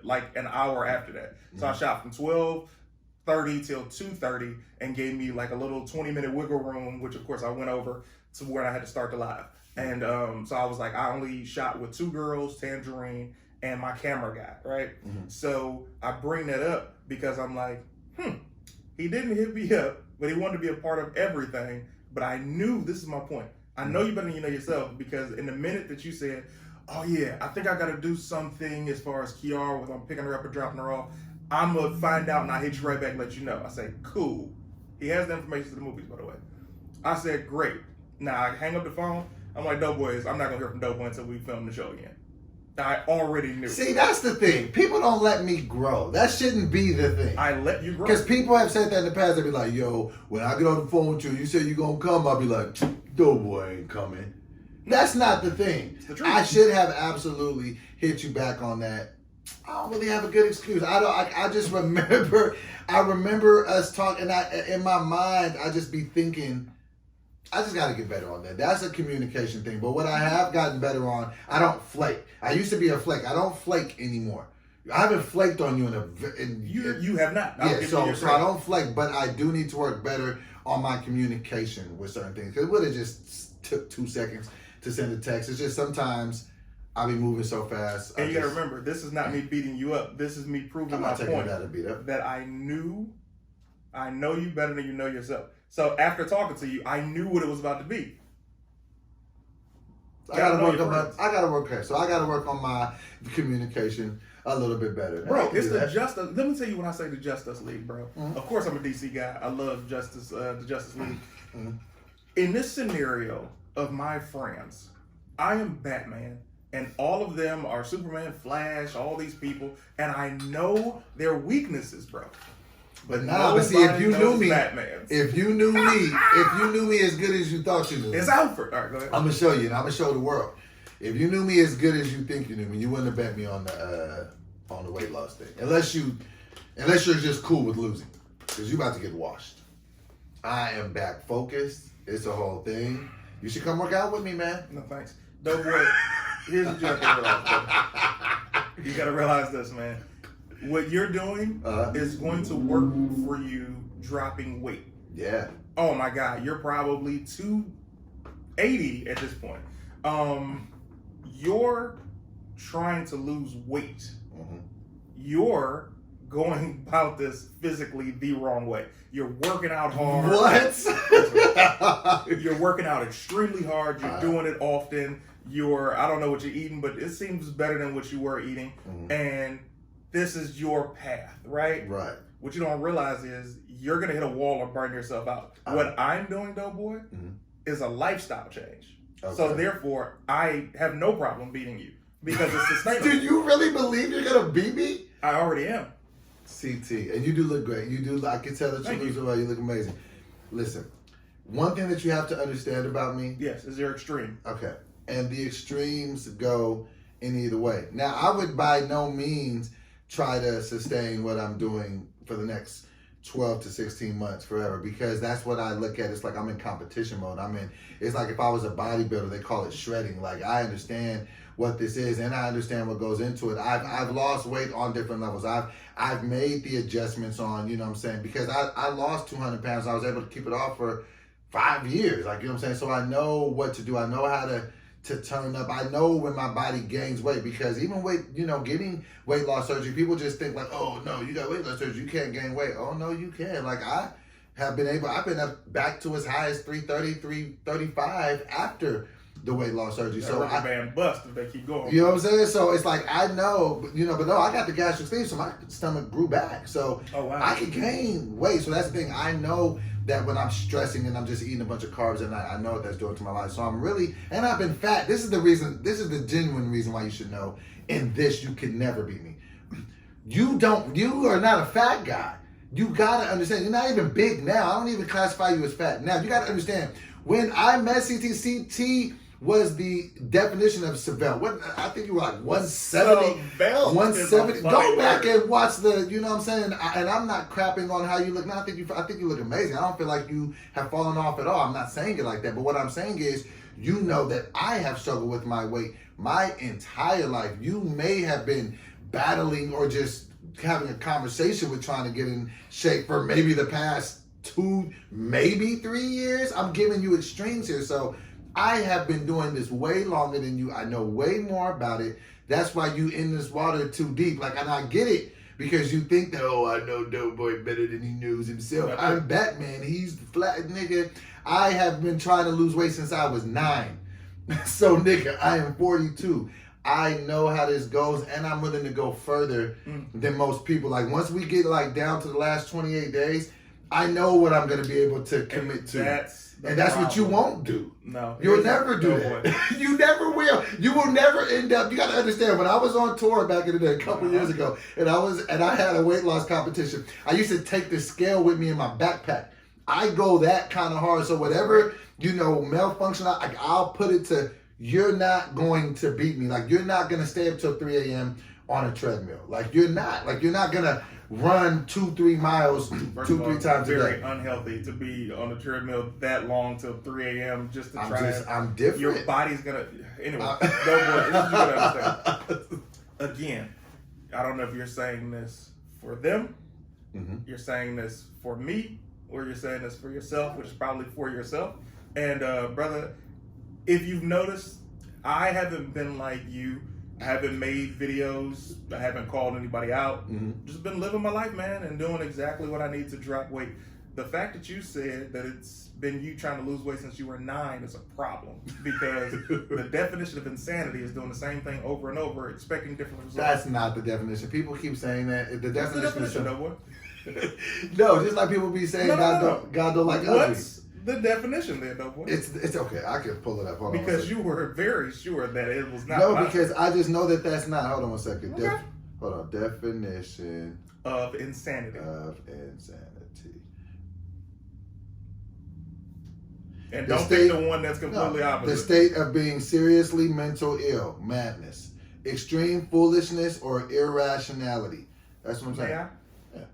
like an hour after that. So I shot from 12:30 till 2:30 and gave me like a little 20-minute wiggle room, which of course I went over to where I had to start the live. And so I was like, I only shot with 2 girls, Tangerine, and my camera guy, right? So I bring that up because I'm like, he didn't hit me up, but he wanted to be a part of everything. But I knew, this is my point, I know you better than you know yourself because in the minute that you said, oh yeah, I think I got to do something as far as Kiara, whether I'm picking her up or dropping her off, I'm going to find out and I hit you right back and let you know. I say, cool. He has the information to the movies, by the way. I said, great. Now I hang up the phone. I'm like, Doughboys, I'm not going to hear from Doughboy until we film the show again. I already knew. See, that's the thing. People don't let me grow. That shouldn't be the thing. I let you grow. Because people have said that in the past. They'll be like, yo, when I get on the phone with you, you say you're going to come. I'll be like, Doughboy ain't coming. That's not the thing. It's the truth. I should have absolutely hit you back on that. I don't really have a good excuse. I just remember, us talking, in my mind, I just be thinking, I just got to get better on that. That's a communication thing. But what I have gotten better on, I don't flake. I used to be a flake. I don't flake anymore. I haven't flaked on you You have not. So I don't flake, but I do need to work better on my communication with certain things. Because it would have just took 2 seconds to send a text. It's just sometimes I be moving so fast. And you got to remember, this is not me beating you up. This is me proving my point that I know you better than you know yourself. So after talking to you, I knew what it was about to be. I gotta work on my communication a little bit better. Bro, it's the Justice. Let me tell you when I say the Justice League, bro. Of course, I'm a DC guy. I love the Justice League. In this scenario of my friends, I am Batman, and all of them are Superman, Flash, all these people, and I know their weaknesses, bro. But see, if you knew me, Batman's. if you knew me as good as you thought you knew, it's Alfred. All right, go ahead. I'm gonna show you, and I'm gonna show the world. If you knew me as good as you think you knew me, you wouldn't have bet me on the weight loss thing, unless you're just cool with losing, because you're about to get washed. I am back focused. It's a whole thing. You should come work out with me, man. No thanks. Doughboy, here's what you have to realize. You gotta realize this, man. what you're doing is going to work for you dropping weight. Yeah. Oh my God, you're probably 280 at this point. You're trying to lose weight. Mm-hmm. You're going about this physically the wrong way. You're working out hard. What? You're working out extremely hard. You're doing it often. I don't know what you're eating, but it seems better than what you were eating. Mm-hmm. And this is your path, right? Right. What you don't realize is you're going to hit a wall or burn yourself out. What I'm doing, though, boy, is a lifestyle change. Okay. So therefore, I have no problem beating you because it's sustainable. Do you really believe you're going to beat me? I already am. CT, and you do look great. You do. I can tell that you're losing weight. You look amazing. Listen, one thing that you have to understand about me. Yes, is your extreme. Okay, and the extremes go in either way. Now, I would by no means try to sustain what I'm doing for the next 12 to 16 months forever, because that's what I look at. It's like I'm in competition mode. It's like if I was a bodybuilder, they call it shredding. Like, I understand what this is, and I understand what goes into it. I've lost weight on different levels. I've made the adjustments on, you know what I'm saying, because I lost 200 pounds. I was able to keep it off for 5 years, like, you know what I'm saying? So I know what to do. I know how to turn up. I know when my body gains weight, because even with, getting weight loss surgery, people just think like, oh no, you got weight loss surgery, you can't gain weight. Oh no, you can. Like, I've been up back to as high as 330, 335 after the weight loss surgery. That so rubber band bust if they keep going. You know what I'm saying? So it's like, I know, but no, I got the gastric sleeve, so my stomach grew back. So I could gain weight. So that's the thing. I know that when I'm stressing and I'm just eating a bunch of carbs at night, I know what that's doing to my life. So and I've been fat. This is the genuine reason why you should know. In this, you can never beat me. You are not a fat guy. You gotta understand, you're not even big now. I don't even classify you as fat. Now, you gotta understand, when I met CT was the definition of Seville. I think you were like 170. 170. Go back and watch you know what I'm saying? And I'm not crapping on how you look now. I think you look amazing. I don't feel like you have fallen off at all. I'm not saying it like that. But what I'm saying is, you know that I have struggled with my weight my entire life. You may have been battling or just having a conversation with trying to get in shape for maybe the past 2, maybe 3 years. I'm giving you extremes here. So I have been doing this way longer than you. I know way more about it. That's why you in this water too deep. Like, and I get it, because you think that, oh, I know Doughboy better than he knows himself. I'm Batman. He's the flat nigga. I have been trying to lose weight since I was 9. So, nigga, I am 42. I know how this goes, and I'm willing to go further than most people. Like, once we get like down to the last 28 days, I know what I'm going to be able to commit to. And that's what you won't do. No. You'll never do that. You never will. You will never end up. You got to understand, when I was on tour back in the day, a couple years ago, and I had a weight loss competition, I used to take the scale with me in my backpack. I go that kind of hard. So whatever, malfunction, I'll put it to, you're not going to beat me. Like, you're not going to stay up till 3 a.m. on a treadmill. Like, you're not going to run 2-3 miles 2-3 times a day. Very unhealthy to be on a treadmill that long till 3 a.m. just to try. I'm different. Your body's gonna. Anyway, you gotta understand. Again, I don't know if you're saying this for them, you're saying this for me, or you're saying this for yourself, which is probably for yourself. And brother, if you've noticed, I haven't been like you. I haven't made videos. I haven't called anybody out. Just been living my life, man, and doing exactly what I need to drop weight. The fact that you said that it's been you trying to lose weight since you were 9 is a problem, because the definition of insanity is doing the same thing over and over, expecting different results. That's not the definition. People keep saying that. The definition is though, boy. No, just like people be saying God don't like ugly. What's the definition there, though, boy? It's okay. I can pull it up. Hold on. Because you were very sure that it was not. No, because I just know that that's not. Hold on 1 second. Okay. Hold on. Definition of insanity. And don't take the one that's completely opposite. The state of being seriously mental ill, madness, extreme foolishness, or irrationality. That's what I'm saying. Yeah.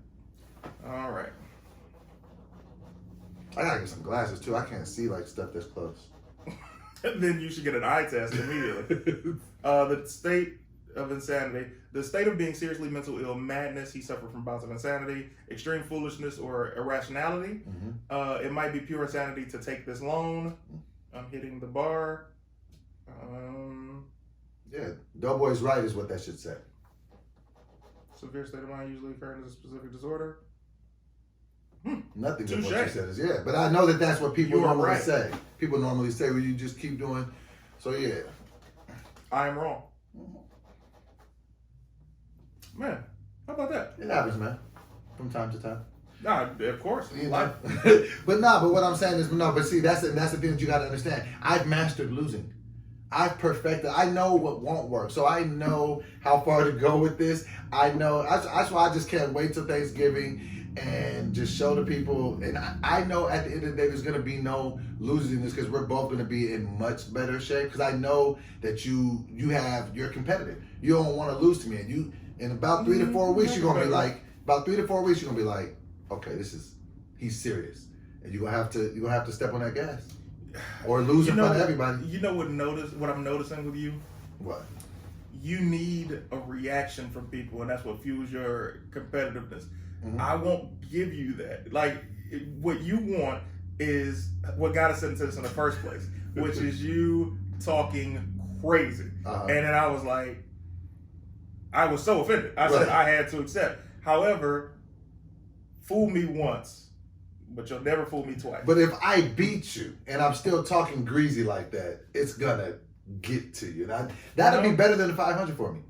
All right. I gotta get some glasses too. I can't see like stuff this close. Then you should get an eye test immediately. The state of insanity. The state of being seriously mental ill, madness. He suffered from bouts of insanity, extreme foolishness, or irrationality. It might be pure insanity to take this loan. I'm hitting the bar. Yeah, Doughboy's right is what that should say. Severe state of mind usually occurring as a specific disorder. Nothing Touché. but what you said is but I know that that's what people You are normally right. say. People normally say, well, you just keep doing. So yeah, I am wrong. Man, how about that? it happens, man, from time to time. Nah, of course. You Life. know? But what I'm saying is, but see, that's the thing that you got to understand. I've mastered losing. I've perfected. I know what won't work, so I know how far to go with this. I know. That's why I just can't wait till Thanksgiving and just show the people. And I know at the end of the day, there's gonna be no losers in this because we're both gonna be in much better shape. Because I know that you're competitive. You don't want to lose to me, and you in about 3 to 4 weeks you're gonna be like, okay, he's serious, and you're gonna have to step on that gas. Or lose in front of everybody. You know what I'm noticing with you? What? You need a reaction from people, and that's what fuels your competitiveness. I won't give you that. Like, what you want is what got us into this in the first place, which is you talking crazy. And then I was like, I was so offended. I said I had to accept. However, fool me once, but you'll never fool me twice. But if I beat you and I'm still talking greasy like that, it's gonna get to you. That'll be better than the 500 for me.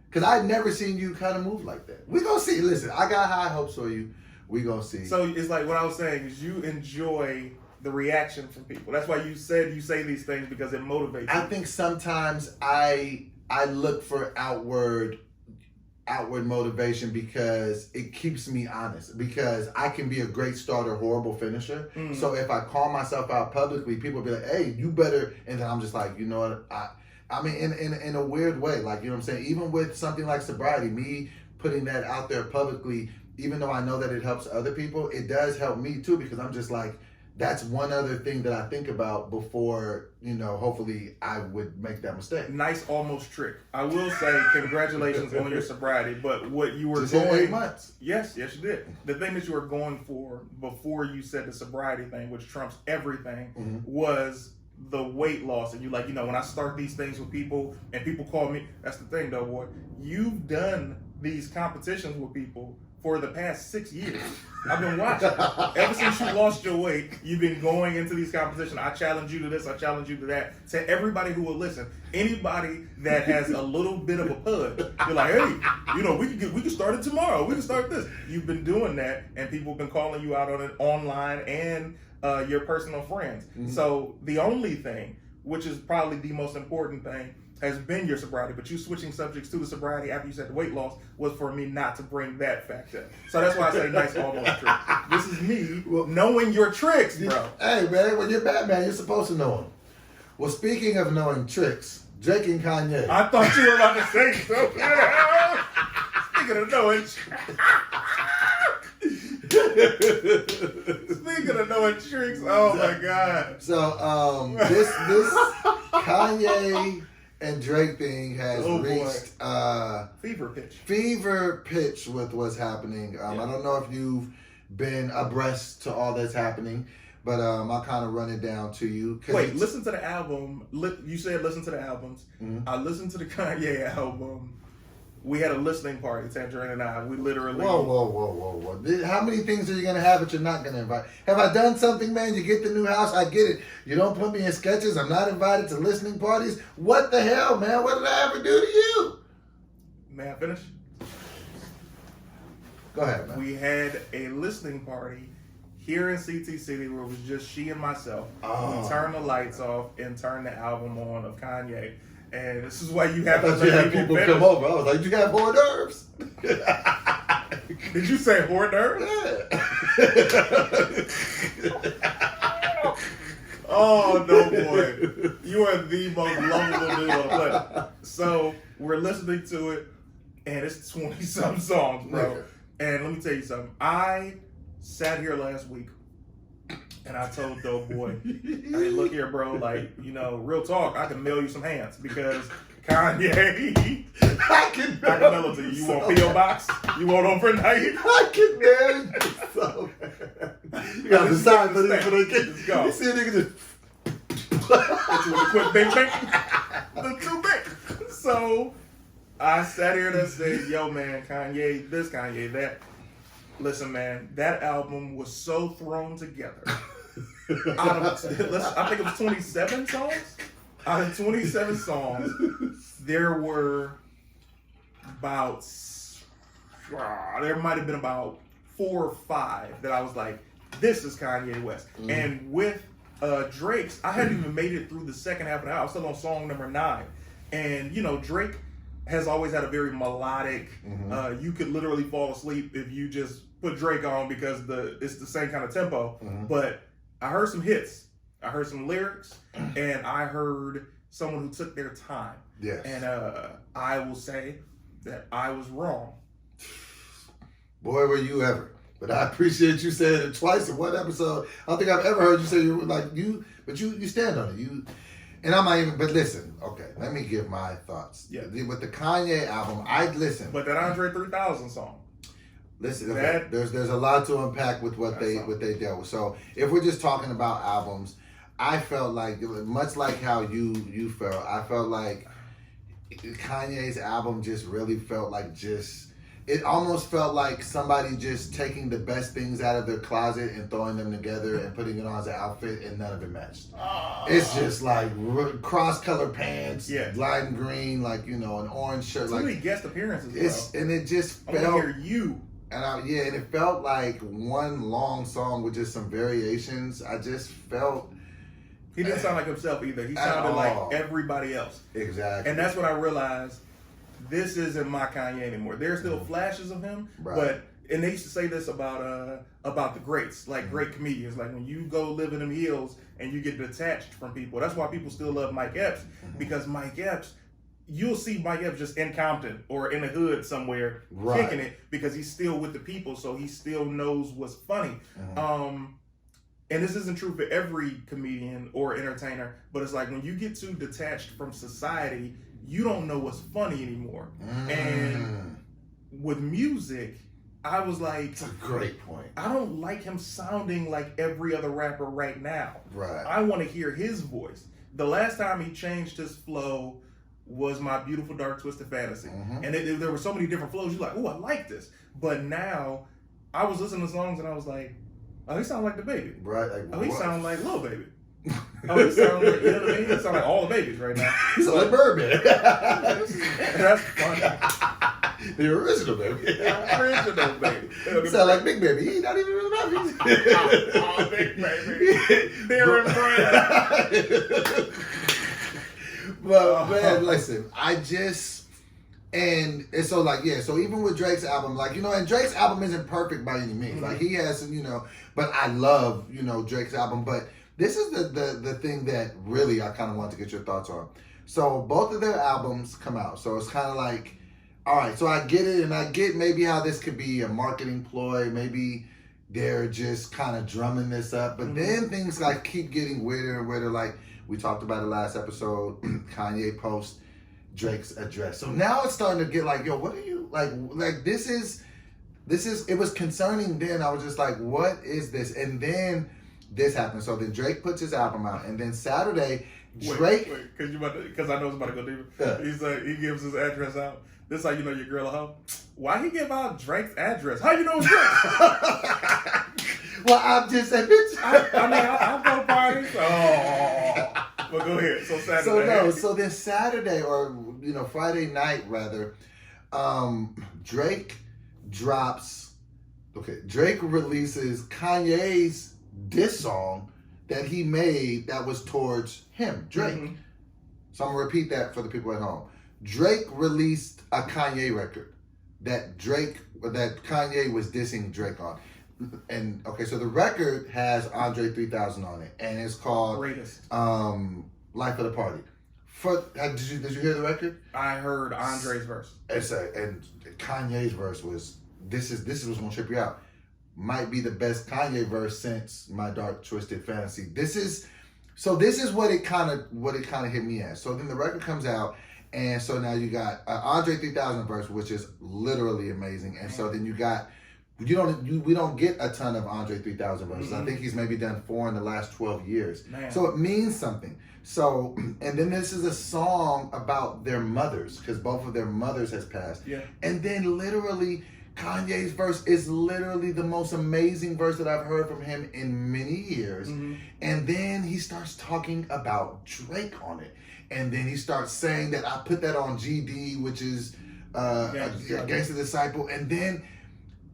Because I've never seen you kind of move like that. We gonna see. Listen, I got high hopes for you. We gonna see. So it's like what I was saying is you enjoy the reaction from people. That's why you said you say these things because it motivates you. I think sometimes I look for outward motivation because it keeps me honest, because I can be a great starter, horrible finisher. So if I call myself out publicly, people will be like, hey, you better, and then I'm just like, you know what, I mean, in a weird way, like, you know what I'm saying, even with something like sobriety, me putting that out there publicly, even though I know that it helps other people, it does help me too, because I'm just like, that's one other thing that I think about before, hopefully I would make that mistake. Nice almost trick. I will say congratulations on your sobriety, but what you were Just going... 8 months. Yes, you did. The thing that you were going for before you said the sobriety thing, which trumps everything, was the weight loss. And you like, when I start these things with people and people call me, that's the thing though, boy. You've done these competitions with people for the past 6 years. I've been watching. Ever since you lost your weight, you've been going into these competitions. I challenge you to this, I challenge you to that. To everybody who will listen, anybody that has a little bit of a pud, you're like, hey, we can start it tomorrow. We can start this. You've been doing that, and people have been calling you out on it online and your personal friends. So the only thing, which is probably the most important thing, has been your sobriety, but you switching subjects to the sobriety after you said the weight loss was for me not to bring that fact up. So that's why I say nice almost trick. This is me knowing your tricks, bro. Hey, man, when you're Batman, you're supposed to know them. Well, speaking of knowing tricks, Drake and Kanye. I thought you were about to say something. Speaking of knowing Speaking of knowing tricks, oh my God. So, this Kanye and Drake thing has reached fever pitch with what's happening. I don't know if you've been abreast to all that's happening, but I'll kind of run it down to you. Wait, listen to the album. You said listen to the albums. I listened to the Kanye album. We had a listening party, Tangerine and I. We literally... Whoa. How many things are you going to have that you're not going to invite? Have I done something, man? You get the new house, I get it. You don't put me in sketches. I'm not invited to listening parties. What the hell, man? What did I ever do to you? May I finish? Go ahead, man. We had a listening party here in CT City where it was just she and myself. We turned the lights off and turned the album on of Kanye. And this is why you have to let people come over. I was like, you have hors d'oeuvres? Did you say hors d'oeuvres? Yeah. Oh, no, boy. You are the most lovable dude on the planet. So we're listening to it, and it's 20-something songs, bro. Okay. And let me tell you something. I sat here last week, and I told Doughboy, hey, look here, bro, like, real talk, I can mail you some hands because Kanye. I can mail it to you. You want P.O. Box? You want overnight? I can mail it so bad. You got to decide for this for the kids. Let's go. You see a nigga just... Hit you with a quick bang bang. The too big. So I sat here and said, yo man, Kanye this, Kanye that. Listen man, that album was so thrown together. Out of, I think it was 27 songs. Out of 27 songs, there were about, there might have been about 4 or 5 that I was like, this is Kanye West. And with Drake's, I hadn't even made it through the second half of the album. I was still on song number 9. And, you know, Drake has always had a very melodic, you could literally fall asleep if you just put Drake on because it's the same kind of tempo. But I heard some hits. I heard some lyrics, and I heard someone who took their time. Yes. And I will say that I was wrong. Boy, were you ever. But I appreciate you saying it twice in one episode. I don't think I've ever heard you say you were like, but you stand on it. And I'm not even, but listen, okay, let me give my thoughts. Yeah. With the Kanye album, I'd listen. But that Andre 3000 song. Listen, okay, there's a lot to unpack with what they dealt with. So if we're just talking about albums, I felt like, much like how you felt, I felt like Kanye's album just really felt like it almost felt like somebody just taking the best things out of their closet and throwing them together and putting it on as an outfit, and none of it matched. It's just like cross-colored pants, lime green, like, you know, an orange shirt. Too many guest appearances. And it just felt... I want to hear you. And it felt like one long song with just some variations. I just felt... He didn't sound like himself either. He sounded like everybody else. Exactly. And that's when I realized this isn't my Kanye anymore. There's still flashes of him, but and they used to say this about the greats, like great comedians. Like when you go live in them hills and you get detached from people. That's why people still love Mike Epps, because Mike Epps, you'll see Mike Epps just in Compton or in the hood somewhere kicking it because he's still with the people, so he still knows what's funny. And this isn't true for every comedian or entertainer, but it's like when you get too detached from society, you don't know what's funny anymore. And with music, I was like... That's a great point. I don't like him sounding like every other rapper right now. Right. I want to hear his voice. The last time he changed his flow was My Beautiful Dark Twisted Fantasy. And there were so many different flows. You're like, oh, I like this. But now, I was listening to songs and I was like, oh, he sound like the baby. Right. Like, oh, he sound like Lil Baby. Oh, he sound like, you know what I mean? He sound like all the babies right now. He sound like Birdman. That's funny. The original baby. The original baby. He sound like Big Baby. He's not even really baby. Oh, Big Baby. They're in But man, listen, I just... And so like, so even with Drake's album, like, you know, and Drake's album isn't perfect by any means. Like he has some, you know, but I love, you know, Drake's album. But this is the thing that really I kind of want to get your thoughts on. So both of their albums come out. So it's kind of like, all right, so I get it. And I get maybe how this could be a marketing ploy. Maybe they're just kind of drumming this up. But then things like keep getting weirder and weirder. Like we talked about it last episode, Kanye post Drake's address. So now it's starting to get like, yo, what are you like this is it was concerning then. I was just like, what is this? And then this happened. So then Drake puts his album out, and then Saturday Drake because I know it's about to go deeper. He's like, he gives his address out. This is how you know your girl a hoe. Why he give out Drake's address? How you know it's Drake? Well, I'm just saying, bitch. I'll go to parties. Oh. Well, go ahead. So Saturday. So then Saturday, or you know, Friday night rather, Drake releases Kanye's diss song that he made that was towards him, Drake. So I'm gonna repeat that for the people at home. Drake released a Kanye record that Kanye was dissing Drake on. And okay, so the record has Andre 3000 on it, and it's called Greatest. Life of the Party. Did you hear the record? I heard Andre's verse. And Kanye's verse was this is what's gonna trip you out. Might be the best Kanye verse since My Dark Twisted Fantasy. This is what it kind of hit me as. So then the record comes out, And so now you got Andre 3000 verse, which is literally amazing. And so then you got, we don't get a ton of Andre 3000 verses. I think he's maybe done 4 in the last 12 years. Man. So it means something. So, and then this is a song about their mothers, because both of their mothers has passed. Yeah. And then literally, Kanye's verse is literally the most amazing verse that I've heard from him in many years. And then he starts talking about Drake on it. And then he starts saying that I put that on GD, which is Gangsta Disciple. And then,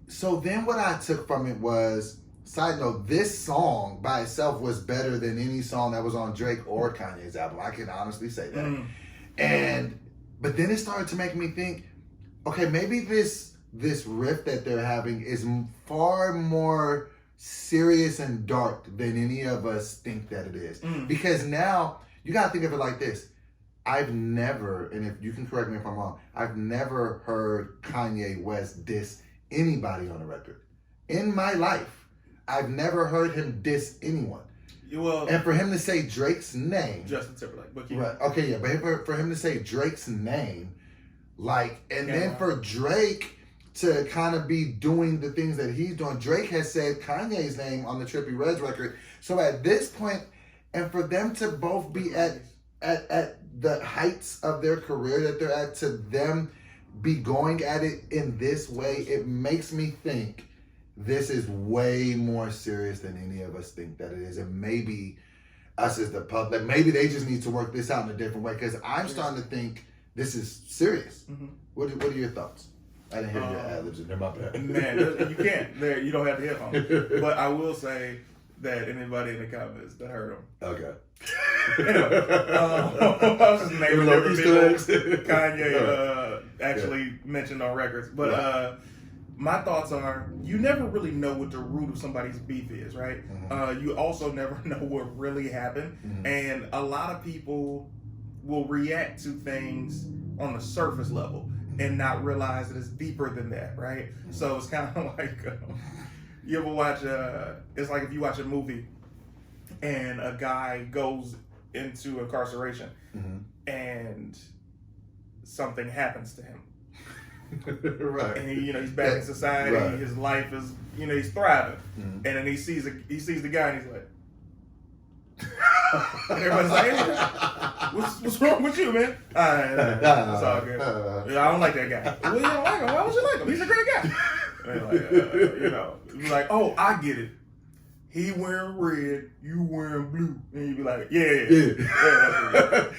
so then what I took from it was, side note, this song by itself was better than any song that was on Drake or Kanye's album. I can honestly say that. But then it started to make me think, okay, maybe this riff that they're having is far more serious and dark than any of us think that it is. Because now, you gotta think of it like this. I've never, and if you can correct me if I'm wrong, I've never heard Kanye West diss anybody on a record. In my life, I've never heard him diss anyone. Well, and for him to say Drake's name, Justin Timberlake, but right? Okay, yeah, but for him to say Drake's name, like, and then for Drake to kind of be doing the things that he's doing. Drake has said Kanye's name on the Trippie Redd record. So at this point, and for them to both be at the heights of their career that they're at, to them be going at it in this way, it makes me think this is way more serious than any of us think that it is. And maybe us as the public, maybe they just need to work this out in a different way, because I'm starting to think this is serious. What are your thoughts? I didn't hear your ad-libs in there, my bad. Man, you can't. You don't have the headphones. But I will say that anybody in the comments that heard him. Okay. I was just naming every people Kanye actually mentioned on records. But my thoughts are, you never really know what the root of somebody's beef is, right? You also never know what really happened. And a lot of people will react to things on the surface level and not realize that it's deeper than that, right? So it's kind of like, you ever watch, it's like if you watch a movie and a guy goes into incarceration and something happens to him. Right. And he's back in society, his life is, he's thriving. And then he sees the guy and he's like, and everybody's like, hey, what's wrong with you, man? It's all good. I don't like that guy. Well, you don't like him. Why would you like him? He's a great guy. And like, oh, I get it. He wearing red, you wearing blue, and you be like, yeah.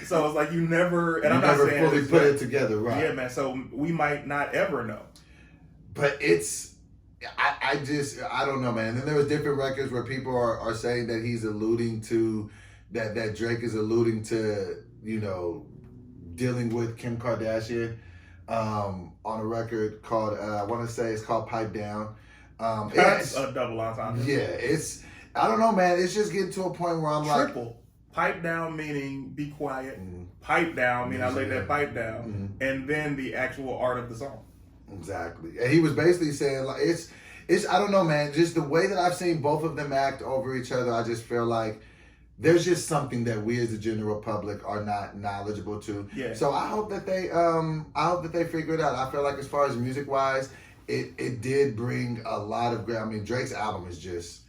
So it's like you never, and I'm not saying fully put it together, right? Yeah, man. So we might not ever know. But it's, I don't know, man. And then there was different records where people are saying that he's alluding to, that Drake is alluding to, dealing with Kim Kardashian on a record called, I want to say it's called Pipe Down. That's a double entendre. Yeah, I don't know, man. It's just getting to a point where I'm triple. Pipe down meaning be quiet. Pipe down meaning I lay that pipe down. And then the actual art of the song. Exactly. And he was basically saying, like, it's I don't know, man. Just the way that I've seen both of them act over each other, I just feel like there's just something that we as the general public are not knowledgeable to. Yeah. So I hope that they figure it out. I feel like as far as music wise, it did bring a lot of great. I mean, Drake's album is just,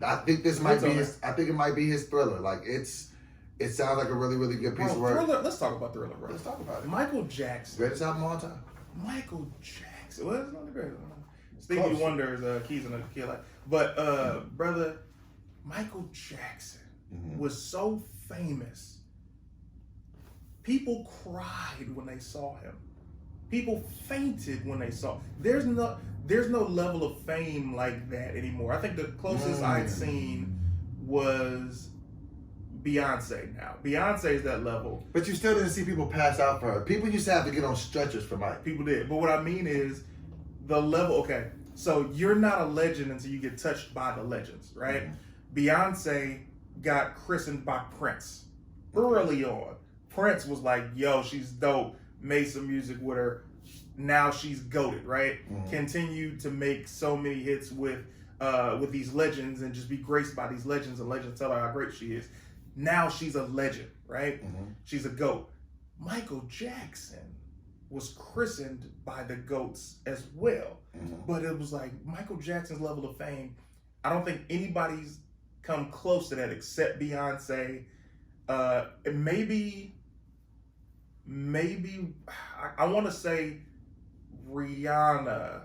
I think it might be his Thriller. Like it sounds like a really, really good piece of work. Thriller, let's talk about Thriller, bro. Let's talk about it. Michael Jackson. Greatest album of all time. Michael Jackson. Well, it's not the greatest one. Stevie Wonder's Keys in the Killer. But brother, Michael Jackson was so famous. People cried when they saw him. People fainted when they saw. There's no level of fame like that anymore. I think the closest I'd seen was Beyonce now. Beyonce is that level. But you still didn't see people pass out for her. People used to have to get on stretchers for Mike. People did. But what I mean is the level, okay, so you're not a legend until you get touched by the legends, right? Beyonce got christened by Prince early on. Prince was like, yo, she's dope, made some music with her. Now she's goated, right? Continued to make so many hits with these legends and just be graced by these legends, and legends tell her how great she is. Now she's a legend, right? She's a GOAT. Michael Jackson was christened by the GOATs as well. Mm-hmm. But it was like Michael Jackson's level of fame, I don't think anybody's come close to that except Beyonce. Maybe I want to say Rihanna.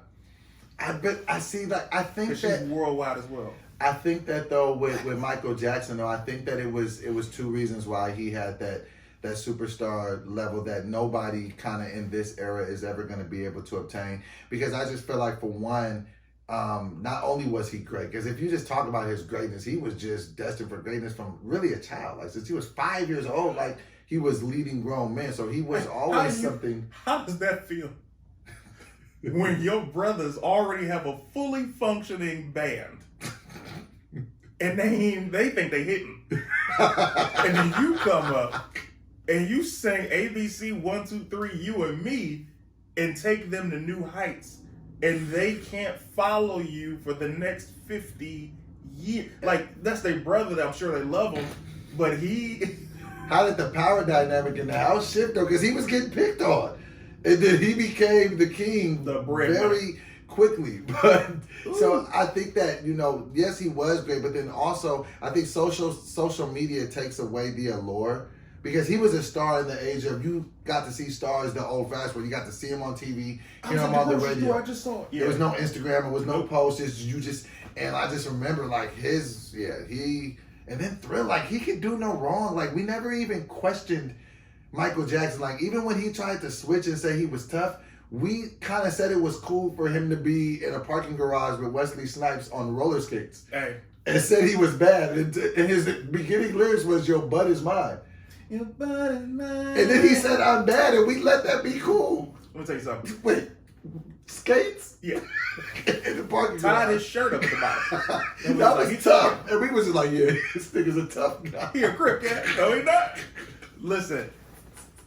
I see that. I think She's that worldwide as well. I think that though with Michael Jackson though, I think that it was two reasons why he had that superstar level that nobody kind of in this era is ever going to be able to obtain. Because I just feel like, for one, not only was he great, because if you just talk about his greatness, he was just destined for greatness from really a child. Like, since he was 5 years old, like, he was leading grown men. So he was always something. How does that feel? When your brothers already have a fully functioning band and they think they hitting, and then you come up and you sing ABC 1, 2, 3, you and me, and take them to new heights, and they can't follow you for the next 50 years. Like, that's their brother. That I'm sure they love him, but How did the power dynamic in the house shift though? Because he was getting picked on. And then he became the king very quickly. But so I think that, yes, he was great, but then also I think social media takes away the allure, because he was a star in the age of, you got to see stars the old fashioned where you got to see him on TV, hear him on the radio. I just saw it. Yeah. There was no Instagram, there was no posts, and I just remember like and then Thrill, like, he could do no wrong. Like, we never even questioned Michael Jackson. Like, even when he tried to switch and say he was tough, we kind of said it was cool for him to be in a parking garage with Wesley Snipes on roller skates. Hey. And said he was bad. And his beginning lyrics was, "Your butt is mine." Your butt is mine. And then he said, "I'm bad," and we let that be cool. Let me tell you something. Wait, skates? Yeah. In the parking garage. Tied his shirt up at the bottom. That was tough. And we was just like, yeah, this nigga's a tough guy. He a crip cat. No, he not. Listen.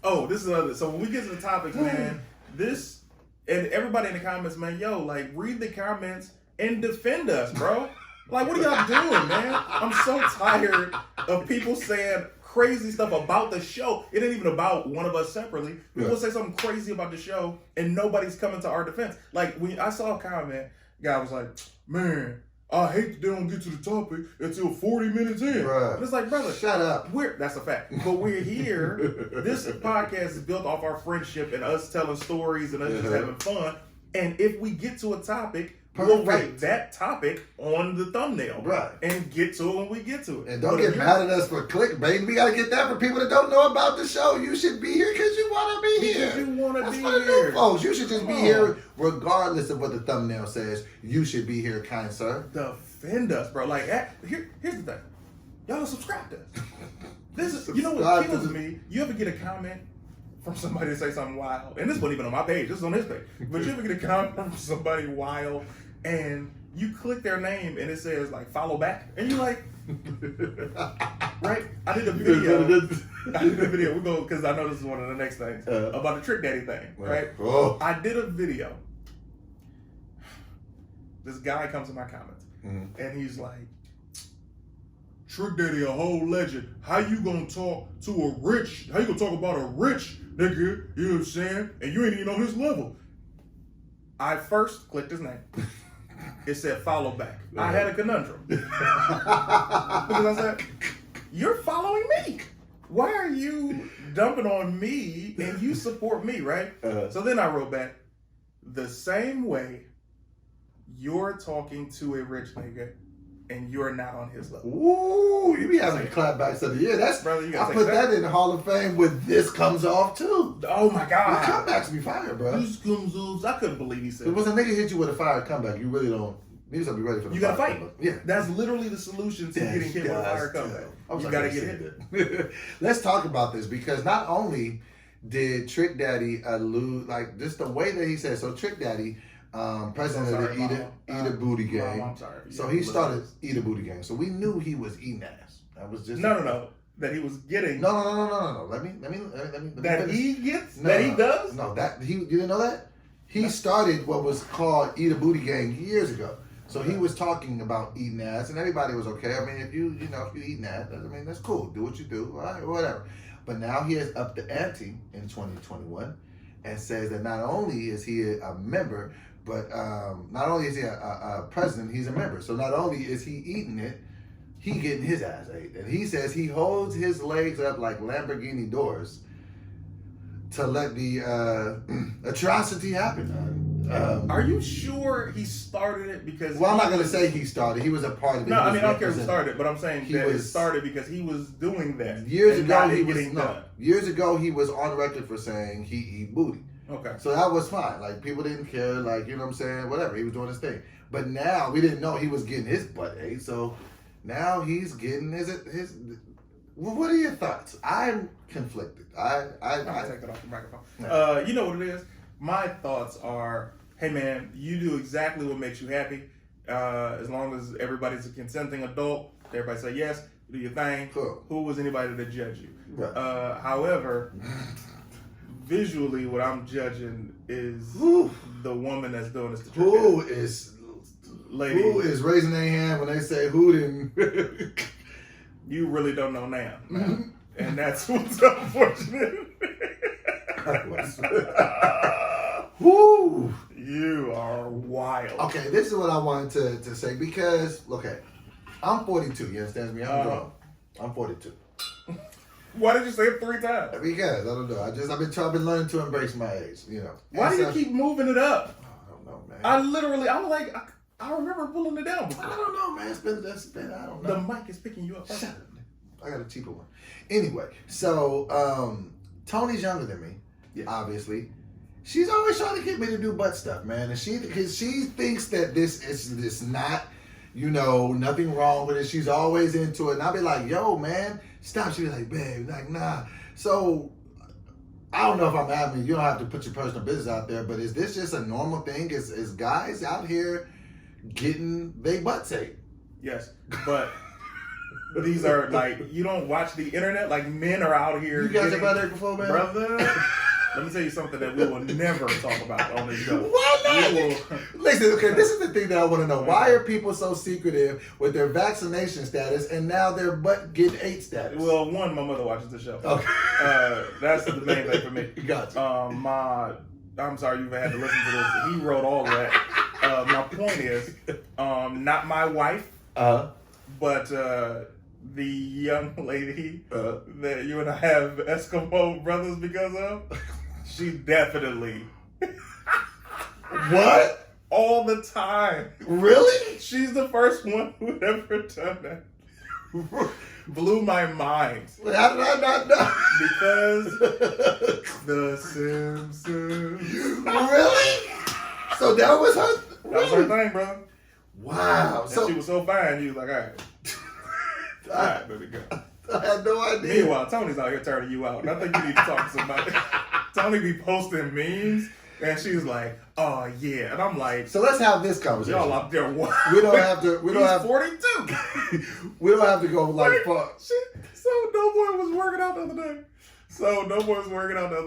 Oh, this is another. So when we get to the topics, man, and everybody in the comments, man, like, read the comments and defend us, bro. Like, what are y'all doing, man? I'm so tired of people saying crazy stuff about the show. It ain't even about one of us separately. People say something crazy about the show and nobody's coming to our defense. Like, when I saw a comment, guy was like, "Man, I hate that they don't get to the topic until 40 minutes in." Bruh. And it's like, brother, shut up. That's a fact. But we're here. This podcast is built off our friendship and us telling stories and us just having fun. And if we get to a topic, we'll write that topic on the thumbnail. Right. And get to it when we get to it. And don't get mad at us for clickbait. We got to get that for people that don't know about the show. You should be here because you want to be here. Because you want to be That's for the here. new folks. You should just be here regardless of what the thumbnail says. You should be here, kind sir. Defend us, bro. Like, here's the thing. Y'all subscribe to us. This is, you know what kills me? You ever get a comment from somebody to say something wild? And this wasn't even on my page. This is on his page. But you ever get a comment from somebody wild and you click their name and it says, like, follow back? And you're like, right? I did a video. We go, because I know this is one of the next things, about the Trick Daddy thing, right? Oh. I did a video. This guy comes in my comments and he's like, "Trick Daddy a whole legend. How you gonna talk about a rich nigga, you know what I'm saying? And you ain't even on his level." I first clicked his name. It said follow back. I had a conundrum. Because I said, you're following me. Why are you dumping on me and you support me, right? So then I wrote back, the same way you're talking to a rich nigga and you're not on his level. Ooh, you be having clapbacks of the year. That's, brother, I put that in the Hall of Fame with "This Comes Off" too. Oh my God. The comebacks be fire, bro. This comes off. I couldn't believe he said it. Was a nigga hit you with a fire comeback, you really don't. You just have to be ready for the You gotta fight. Comeback. Yeah. That's literally the solution to getting hit with a fire comeback. You gotta get hit. Let's talk about this, because not only did Trick Daddy allude, like, just the way that he said, so Trick Daddy, president of the Eat a Booty Gang. Mom, I'm sorry. So he started Eat a Booty Gang. So we knew he was eating ass. That was just no. That he was getting. No. Let me that finish. he gets. That he does. No, that he. You didn't know that? He started what was called Eat a Booty Gang years ago. So he was talking about eating ass, and everybody was okay. I mean, if you eating ass, I mean, that's cool. Do what you do, all right, whatever. But now he has upped the ante in 2021 and says that not only is he a member, but not only is he a president, he's a member. So not only is he eating it, he getting his ass ate. And he says he holds his legs up like Lamborghini doors to let the atrocity happen. Are you sure he started it because? Well, I'm not going to say he started. He was a part of it. No, I mean, I don't care who started, but I'm saying it started because he was doing that. Years ago, he was on record for saying he eat booty. Okay. So that was fine. Like, people didn't care. Like, you know what I'm saying? Whatever. He was doing his thing. But now, we didn't know he was getting his butt ate. So now he's getting his. What are your thoughts? I'm conflicted. I'm gonna take that off the microphone. You know what it is? My thoughts are, hey man, you do exactly what makes you happy. As long as everybody's a consenting adult, everybody say yes, do your thing. Cool. Who was anybody to judge you? Right. However, visually, what I'm judging is the woman that's doing this to Who is raising their hand when they say who didn't? You really don't know now. And that's what's unfortunate. Woo! You are wild. Okay, this is what I wanted to say because, okay, I'm 42. You understand me? I'm grown. I'm 42. Why did you say it 3 times? Because I don't know. I've been learning to embrace my age. You know. Why do you keep moving it up? I don't know, man. I remember pulling it down before. I don't know, man. It's been. I don't know. The mic is picking you up. Shut up, man. I got a cheaper one. Anyway, so Tony's younger than me. Yeah. Obviously. She's always trying to get me to do butt stuff, man. And she thinks that this is not, nothing wrong with it. She's always into it. And I'll be like, yo, man, stop. She'll be like, babe, like, nah. So I don't know if I'm having, you don't have to put your personal business out there, but is this just a normal thing? Is guys out here getting their butts ate? Yes, but these are like, you don't watch the internet, like men are out here. You guys have been there before, man? Brother. Let me tell you something that we will never talk about on this show. Why not? Listen, okay, this is the thing that I want to know. Why are people so secretive with their vaccination status and now their butt get ate status? Well, one, my mother watches the show. Okay. That's the main thing for me. Gotcha. I'm sorry you've had to listen to this. He wrote all that. My point is, not my wife, but the young lady that you and I have Eskimo brothers because of. She definitely. What? All the time. Really? She's the first one who ever done that. Blew my mind. How did I not know? Because the Simpsons. Really? So that was her? That was her thing, bro. Wow. And she was so fine, you was like, all right. All right, baby girl. I had no idea. Meanwhile, Tony's out here turning you out. And I think you need to talk to somebody. Tony be posting memes, and she's like, "Oh yeah," and I'm like, "So let's have this conversation." Y'all out there, what? We don't have to. We don't have 42. We don't have to go like far. So No Boy was working out the other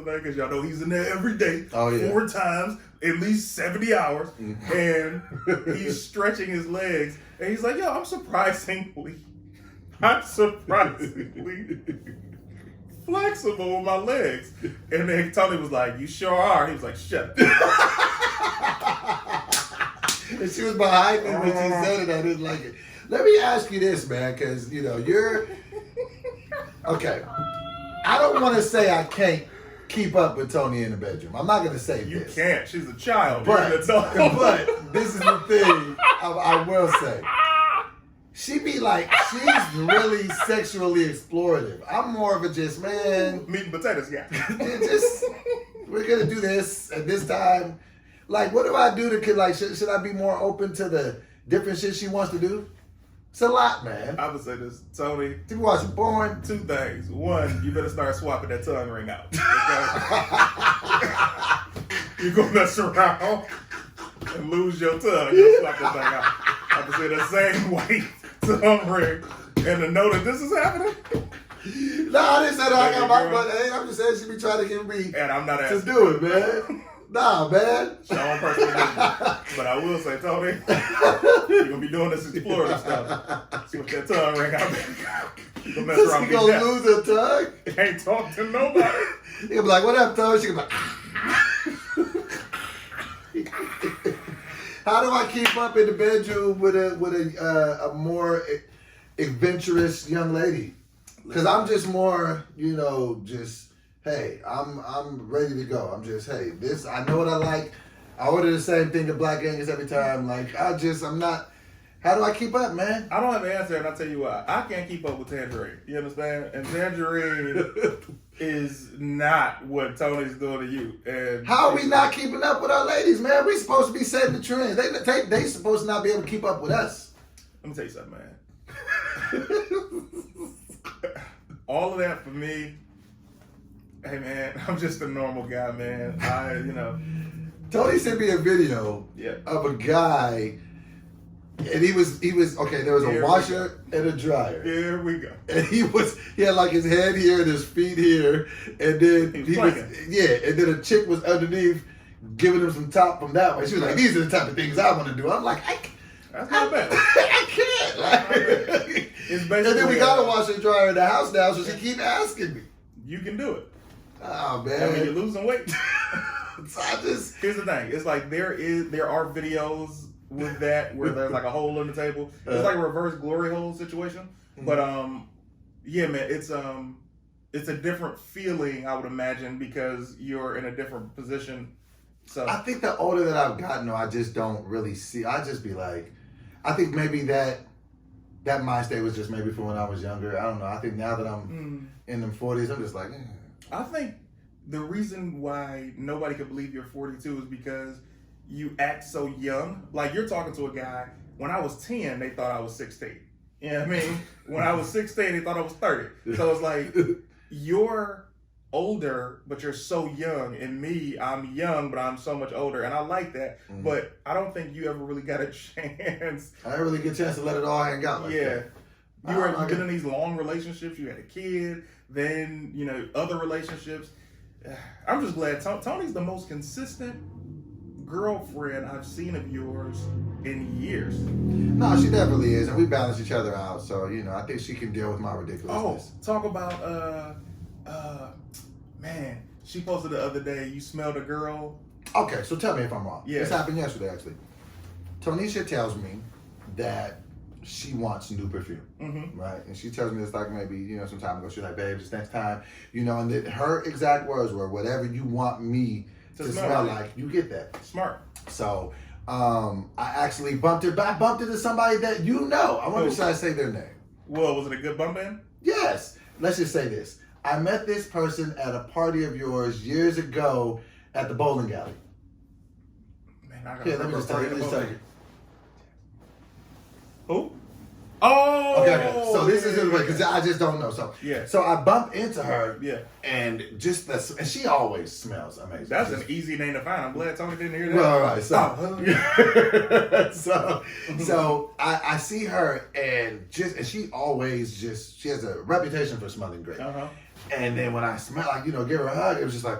day. Because y'all know he's in there every day. Oh yeah. 4 times, at least 70 hours, and he's stretching his legs, and he's like, "Yo, I'm surprisingly flexible with my legs." And then Tony was like, "You sure are." He was like, "Shut up." And she was behind me when she said it. I didn't like it. Let me ask you this, man, because you're okay. I don't want to say I can't keep up with Tony in the bedroom. I'm not going to say you this. You can't. She's a child. But this is the thing I will say. She be like, she's really sexually explorative. I'm more of a just, man. Meat and potatoes, yeah. We're going to do this at this time. Like, what do I do to, like, should I be more open to the different shit she wants to do? It's a lot, man. I would say this, Tony. To be watching porn. 2 things. 1, you better start swapping that tongue ring out. Okay? You're going to mess around and lose your tongue. You'll swap that thing out. I would say the same white tongue ring. And to know that this is happening. No, I didn't say that I got my butt. Hey, I'm just saying she be trying to get me and I'm not to do it, man. Nah, man. Sean personally but I will say, Tony, you're going to be doing this explorative stuff. Switch that tongue ring out. You gonna mess So around she and gonna be deaf. lose her tongue. Can't talk to nobody. He gonna be like, "What up, Thug?" She gonna be like, how do I keep up in the bedroom with a more adventurous young lady? Because I'm just more, just hey, I'm ready to go. I'm just hey, this I know what I like. I order the same thing at Black Angus every time. Like I'm not. How do I keep up, man? I don't have an answer, and I'll tell you why. I can't keep up with Tangerine. You understand? And Tangerine is not what Tony's doing to you. And how are we not keeping up with our ladies, man? We supposed to be setting the trends. They supposed to not be able to keep up with us. Let me tell you something, man. All of that for me. Hey, man, I'm just a normal guy, man. Tony sent me a video of a guy. And he was okay. There was a washer and a dryer. Here we go. And he had like his head here and his feet here, and then and then a chick was underneath, giving him some top from that way. She was like, "These are the type of things I want to do." I'm like, that's not bad. I can't. It's basically, and then we got a washer and dryer in the house now, so she keep asking me. You can do it. Oh man, I mean, you're losing weight. So here's the thing. It's like there are videos with that where there's like a hole in the table. It's like a reverse glory hole situation. But yeah, man, it's a different feeling, I would imagine, because you're in a different position. So I think the older that I've gotten, though, I just don't really see. I just be like, I think maybe that mind state was just maybe for when I was younger. I don't know. I think now that I'm in them 40s, I'm just like, I think the reason why nobody could believe you're 42 is because you act so young. Like, you're talking to a guy, when I was 10, they thought I was 16. You know what I mean? When I was 16, they thought I was 30. So it's like, you're older, but you're so young. And me, I'm young, but I'm so much older. And I like that. But I don't think you ever really got a chance. I didn't really get a chance to let it all hang out like that. You've been in these long relationships. You had a kid, then, other relationships. I'm just glad Tony's the most consistent girlfriend I've seen of yours in years. No, she definitely is, and we balance each other out. So I think she can deal with my ridiculousness. Oh, talk about man, she posted the other day. You smelled a girl. Okay, so tell me if I'm wrong. Yeah, this happened yesterday actually. Tonisha tells me that she wants new perfume, right? And she tells me this like maybe some time ago. She's like, "Babe, just next time, and then her exact words were, "Whatever you want me to smell like, you get that." Smart. So I actually bumped it. But I bumped into somebody that I wonder should I say their name? Well, was it a good bump in? Yes. Let's just say this. I met this person at a party of yours years ago at the bowling alley. Man, I got let me just tell you. Who? Oh, okay. So this is the way, because I just don't know. So I bump into her. Yeah. And and she always smells amazing. That's an easy name to find. I'm glad Tony didn't hear that. Well, all right. So I see her and she always she has a reputation for smelling great. And then when I smell give her a hug, it was just like,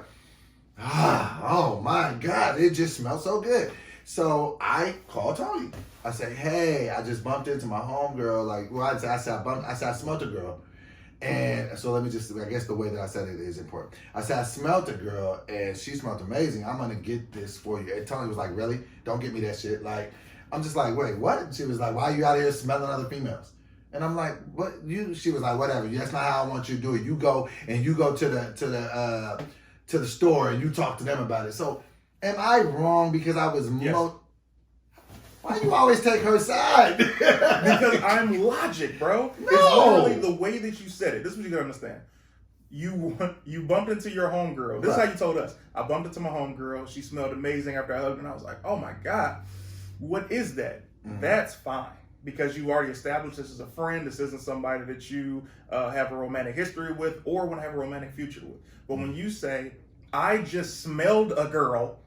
oh my God, it just smells so good. So I called Tony. I said, "Hey, I just bumped into my homegirl." I said I smelled a girl. And so let me just, I guess the way that I said it is important. I said, I smelled a girl and she smelled amazing. I'm going to get this for you. And Tony was like, "Really? Don't get me that shit." I'm just like, "Wait, what?" And she was like, "Why are you out here smelling other females?" And I'm like, "What?" She was like, "Whatever. That's not how I want you to do it. You go to the store and you talk to them about it." So am I wrong because I was Why you always take her side? Because I'm logic, bro. No. It's literally the way that you said it. This is what you gotta understand. You bumped into your homegirl. This is how you told us. I bumped into my homegirl. She smelled amazing after I hugged her. And I was like, "Oh my God, what is that?" That's fine. Because you already established this as a friend. This isn't somebody that you have a romantic history with or want to have a romantic future with. But when you say, "I just smelled a girl,"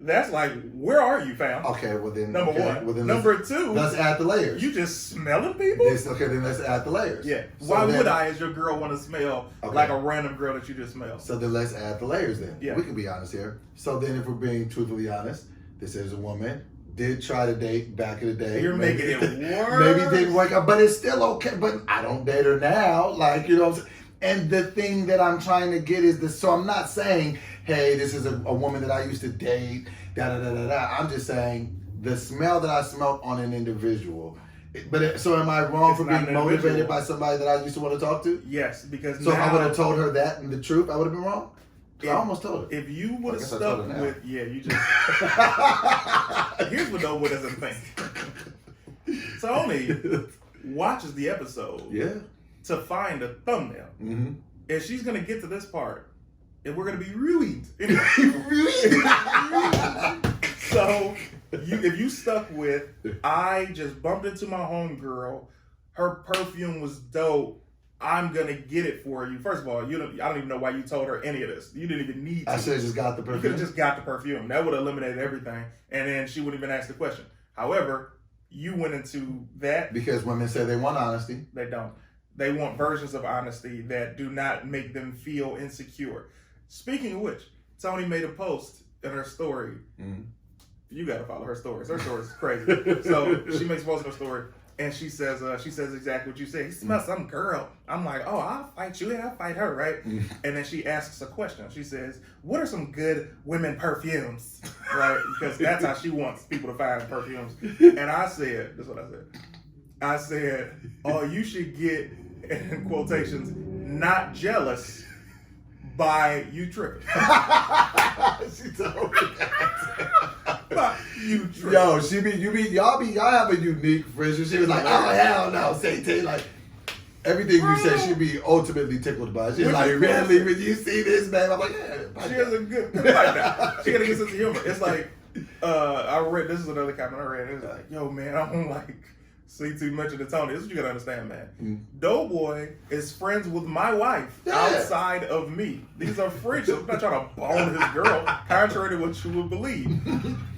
that's like, where are you, fam? Okay, well then. Number one. Well then Number two. Let's add the layers. You just smelling people? Then let's add the layers. Yeah. Why would I, as your girl, want to smell like a random girl that you just smelled? So then let's add the layers then. Yeah. We can be honest here. So then if we're being truthfully honest, this is a woman did try to date back in the day. You're making it worse. Maybe didn't work out, but it's still okay. But I don't date her now. Like, you know what I'm saying? And the thing that I'm trying to get is this. So I'm not saying, hey, this is a woman that I used to date, da-da-da-da-da. I'm just saying the smell that I smelled on an individual. So am I wrong for being motivated by somebody that I used to want to talk to? Yes, because so if I would have told her that and the truth, I would have been wrong? I almost told her. If you would have stuck with, you just. Here's what Noble doesn't think. Tony watches the episode. Yeah. To find a thumbnail. Mm-hmm. And she's gonna get to this part, and we're gonna be ruined. So, if you stuck with, I just bumped into my homegirl, her perfume was dope, I'm gonna get it for you. First of all, I don't even know why you told her any of this. You didn't even need to. I should have just got the perfume. You could have just got the perfume. That would have eliminated everything, and then she wouldn't even ask the question. However, you went into that. Because women say they want honesty. They don't. They want versions of honesty that do not make them feel insecure. Speaking of which, Tony made a post in her story. Mm-hmm. You got to follow her stories. Her stories is crazy. So she makes a post in her story, and she says exactly what you said. He smells some girl. I'm like, oh, I'll fight you, and I'll fight her, right? Mm-hmm. And then she asks a question. She says, what are some good women perfumes? Right? Because that's how she wants people to find perfumes. And I said, this is what I said. I said, oh, you should get, in quotations, not jealous by you tripping. She told me that. By you tripping. Yo, y'all have a unique friendship. She was like, oh, hell no, say, like, everything you say, she'd be ultimately tickled by. She's like, really, when you see this, man? I'm like, yeah. She has a good, like that. She got a good sense of humor. It's like, this is another comment I read. It's like, yo, man, I don't like see too much of the Tony. This is what you gotta understand, man. Mm. Doughboy is friends with my wife outside of me. These are friendships. I'm not trying to bone his girl, contrary to what you would believe.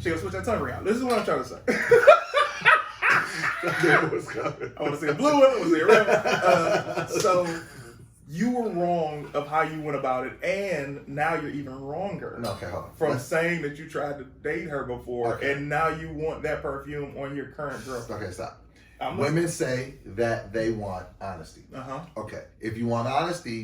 She gonna switch that tongue around. This is what I'm trying to say. I want to say a blue one. I want to say a red one. So you were wrong of how you went about it, and now you're even wronger. Okay, hold on. From saying that you tried to date her before, and now you want that perfume on your current girl. Okay, stop. Women say that they want honesty. Okay. If you want honesty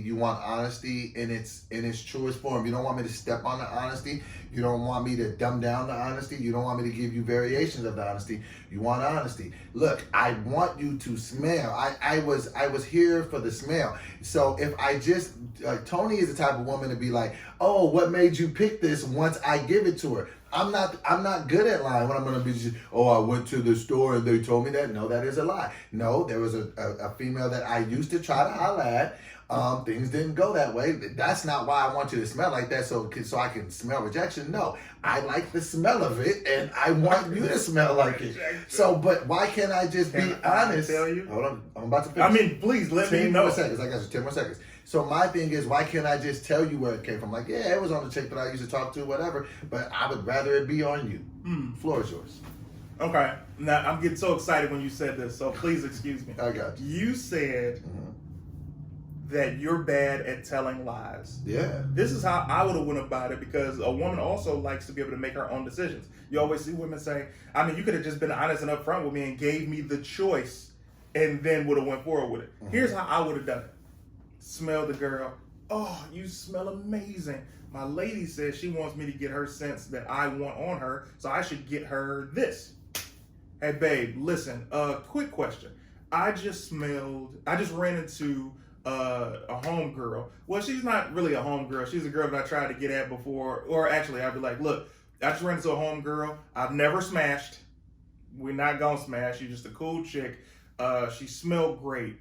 in its truest form. You don't want me to step on the honesty. You don't want me to dumb down the honesty. You don't want me to give you variations of the honesty. You want honesty. Look, I want you to smell. I was here for the smell. So if I just Tony is the type of woman to be like, oh, what made you pick this once I give it to her? I'm not good at lying when I'm going to be just, oh, I went to the store and they told me that. No, that is a lie. No, there was a female that I used to try to holler at. Things didn't go that way. That's not why I want you to smell like that so I can smell rejection. No, I like the smell of it and I want you to smell like it. So, but why can't I just be honest? Tell you? Hold on, I'm about to finish. I mean, please let me know. 10 more seconds. I got you. 10 more seconds. So my thing is, why can't I just tell you where it came from? Like, yeah, it was on the chick that I used to talk to, whatever. But I would rather it be on you. Floor is yours. Okay. Now, I'm getting so excited when you said this, so please excuse me. I got you. You said that you're bad at telling lies. Yeah. This is how I would have went about it, because a woman also likes to be able to make her own decisions. You always see women say, I mean, you could have just been honest and upfront with me and gave me the choice and then would have went forward with it. Here's how I would have done it. Smell the girl. Oh, you smell amazing. My lady says she wants me to get her scents that I want on her, so I should get her this. Hey, babe, listen, quick question. I just ran into a homegirl. Well, she's not really a homegirl. She's a girl that I tried to get at before. Or actually, I'd be like, look, I just ran into a homegirl. I've never smashed. We're not gonna smash. She's just a cool chick. She smelled great.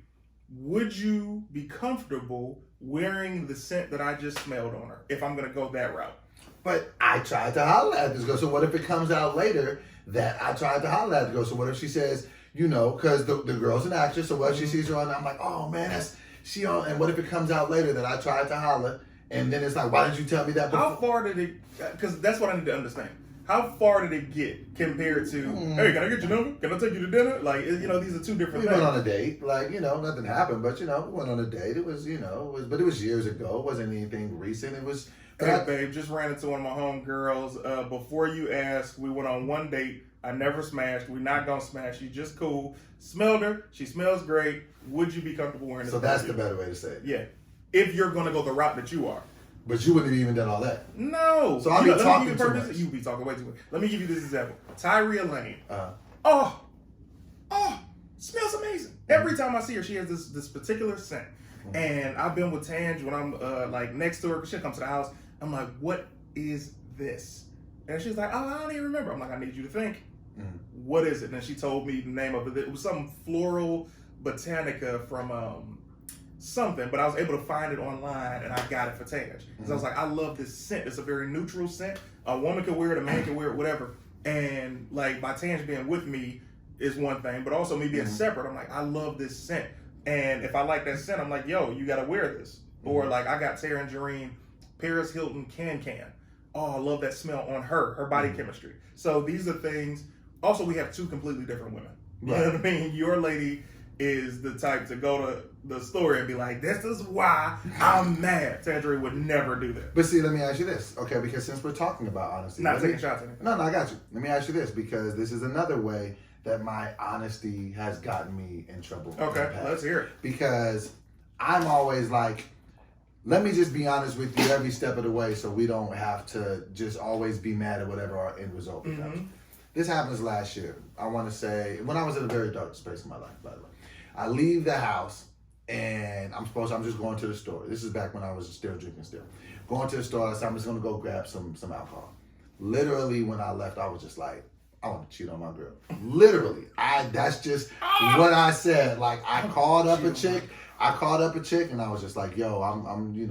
Would you be comfortable wearing the scent that I just smelled on her if I'm going to go that route? But I tried to holler at this girl. So what if it comes out later that I tried to holler at the girl? So what if she says, because the girl's an actress, so what if she sees her on, I'm like, oh man, that's she on. And what if it comes out later that I tried to holler, and then it's like, why didn't you tell me that before? How far did it, because that's what I need to understand. How far did it get compared to, hey, can I get your number? Can I take you to dinner? Like, these are two different things. We went on a date. Like, nothing happened, but, we went on a date. It was, but it was years ago. It wasn't anything recent. It was. Hey, babe, just ran into one of my homegirls. Before you ask, we went on one date. I never smashed. We're not gonna smash. She's just cool. Smelled her. She smells great. Would you be comfortable wearing this? So that's the better way to say it. Yeah. If you're gonna go the route that you are. But you wouldn't have even done all that. No. So I'll be talking too much. You be talking way too much. Let me give you this example. Tyria Lane. Oh, smells amazing. Every time I see her, she has this particular scent. And I've been with Tange when I'm like next to her, because she'll come to the house. I'm like, what is this? And she's like, oh, I don't even remember. I'm like, I need you to think. What is it? And she told me the name of it. It was some floral botanica from something, but I was able to find it online and I got it for Tange. So I was like, I love this scent. It's a very neutral scent. A woman can wear it, a man can wear it, whatever. And like by Tange being with me is one thing, but also me being separate. I'm like, I love this scent. And if I like that scent, I'm like, yo, you gotta wear this. Or like I got Tangerine Paris Hilton Can. Oh, I love that smell on her body chemistry. So these are things. Also, we have two completely different women. You know what I mean? Your lady is the type to go to the store and be like, this is why I'm mad. Tangerine would never do that. But see, let me ask you this, okay? Because since we're talking about honesty. Not taking shots at it. No, I got you. Let me ask you this, because this is another way that my honesty has gotten me in trouble. Okay, let's hear it. Because I'm always like, let me just be honest with you every step of the way so we don't have to just always be mad at whatever our end result becomes. This happens last year. I want to say, when I was in a very dark space in my life, by the way. I leave the house and I'm just going to the store. This is back when I was still drinking still. Going to the store, so I'm just going to go grab some alcohol. Literally, when I left, I was just like, I want to cheat on my girl. Literally. That's just what I said. Like, I called up a chick and I was just like, yo, I'm the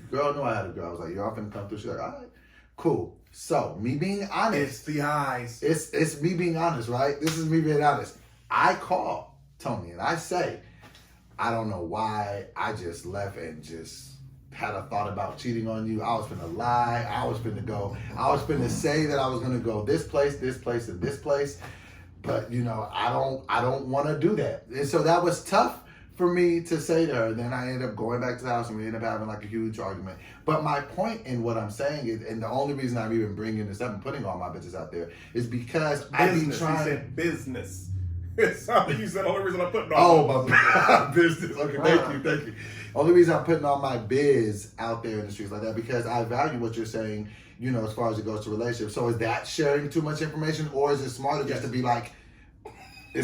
girl knew I had a girl. I was like, yo, I'm finna come through. She's like, all right, cool. So, me being honest. It's the eyes. It's me being honest, right? This is me being honest. I call Tony and I say, I don't know why I just left and just had a thought about cheating on you. I was finna lie. I was finna say that I was gonna go this place, and this place. But I don't want to do that. And so that was tough for me to say to her. Then I ended up going back to the house and we ended up having like a huge argument. But my point in what I'm saying is, and the only reason I'm even bringing this up and putting all my bitches out there is because I be trying. He said business. It's something you said. The only reason I'm putting on my business. Okay, thank you. Only reason I'm putting all my biz out there in the streets like that because I value what you're saying. As far as it goes to relationships. So is that sharing too much information, or is it smarter just to be like? Or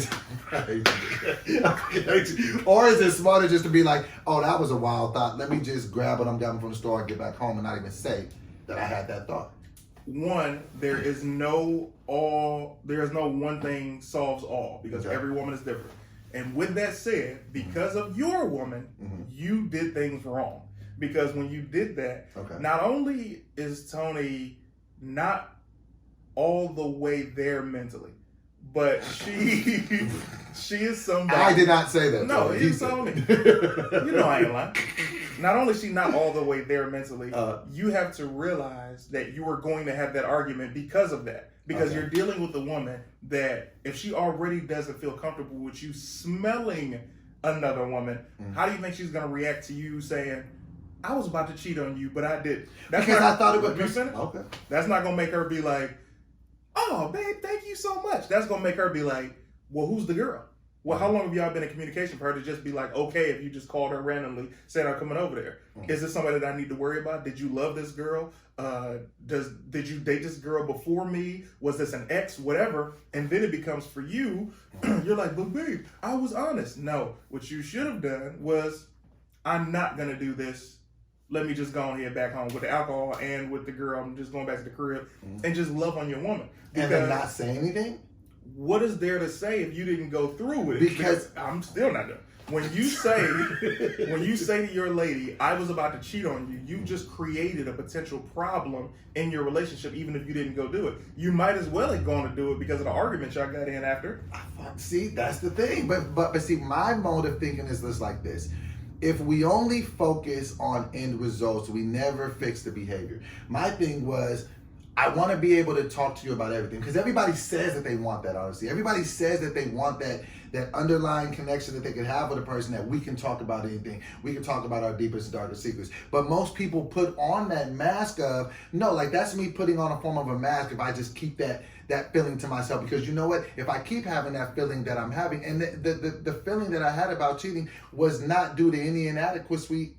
is it smarter just to be like, oh, that was a wild thought. Let me just grab what I'm grabbing from the store and get back home and not even say that I had that thought. One, there is no one thing solves all because every woman is different. And with that said, because of your woman, you did things wrong. Because when you did that, not only is Tony not all the way there mentally, but she is somebody. I did not say that. No, you told me. I ain't lying. Not only is she not all the way there mentally, you have to realize that you are going to have that argument because of that. Because you're dealing with a woman that if she already doesn't feel comfortable with you smelling another woman, how do you think she's going to react to you saying, I was about to cheat on you, but I didn't? I thought it would be okay. That's not going to make her be like, oh, babe, thank you so much. That's going to make her be like, well, who's the girl? Well, how long have y'all been in communication for her to just be like, okay, if you just called her randomly, said I'm coming over there? Is this somebody that I need to worry about? Did you love this girl? Did you date this girl before me? Was this an ex? Whatever. And then it becomes for you, you're like, but babe, I was honest. No, what you should have done was, I'm not going to do this. Let me just go on here back home with the alcohol and with the girl. I'm just going back to the crib and just love on your woman. And then not say anything? What is there to say if you didn't go through with it? Because I'm still not done. When you say to your lady, I was about to cheat on you, you just created a potential problem in your relationship, even if you didn't go do it. You might as well have gone to do it because of the argument y'all got in after. See, that's the thing. But see, my mode of thinking is just like this. If we only focus on end results, we never fix the behavior. My thing was, I want to be able to talk to you about everything because everybody says that they want that honesty. Everybody says that they want that underlying connection that they can have with a person that we can talk about anything. We can talk about our deepest and darkest secrets. But most people put on that mask of, no, like that's me putting on a form of a mask if I just keep that that feeling to myself, because you know what? If I keep having that feeling that I'm having, and the feeling that I had about cheating was not due to any inadequacy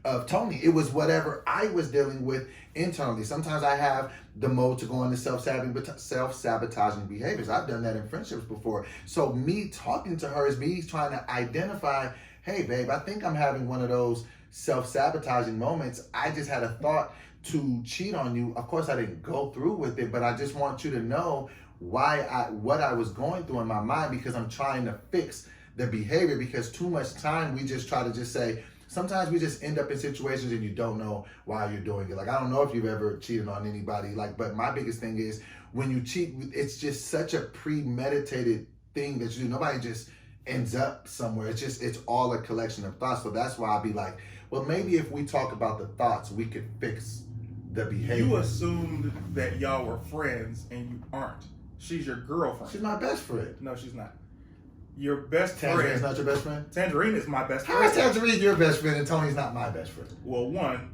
of Tony. It was whatever I was dealing with internally. Sometimes I have the mode to go into self-sabotaging behaviors. I've done that in friendships before. So me talking to her is me trying to identify, hey babe, I think I'm having one of those self-sabotaging moments. I just had a thought to cheat on you. Of course I didn't go through with it, but I just want you to know what I was going through in my mind, because I'm trying to fix the behavior. Because too much time we just try to just say, sometimes we just end up in situations and you don't know why you're doing it. Like, I don't know if you've ever cheated on anybody, but my biggest thing is when you cheat, it's just such a premeditated thing that you do. Nobody just ends up somewhere. It's all a collection of thoughts. So that's why I'll be like, well, maybe if we talk about the thoughts, we could fix the behavior. You assumed that y'all were friends and you aren't. She's your girlfriend. She's my best friend. No, she's not. Your best Tangerine's friend. not your best friend? Tangerine is my best How friend. is Tangerine your best friend and Tony's not my best friend? Well, one,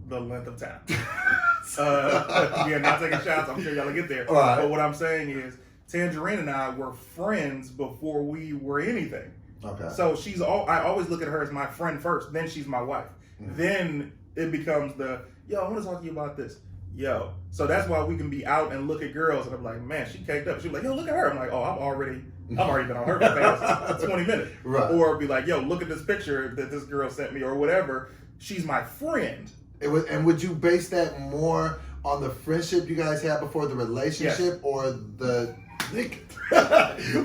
the length of time. We are not taking shots. I'm sure y'all will get there. All right. But what I'm saying is, Tangerine and I were friends before we were anything. Okay. So I always look at her as my friend first. Then she's my wife. Mm-hmm. Then it becomes yo, I want to talk to you about this. Yo. So that's why we can be out and look at girls and I'm like, man, she caked up. She's like, yo, look at her. I'm like, oh, I've already been on her for the past 20 minutes. Right. Or be like, yo, look at this picture that this girl sent me or whatever. She's my friend. And would you base that more on the friendship you guys had before the relationship, or the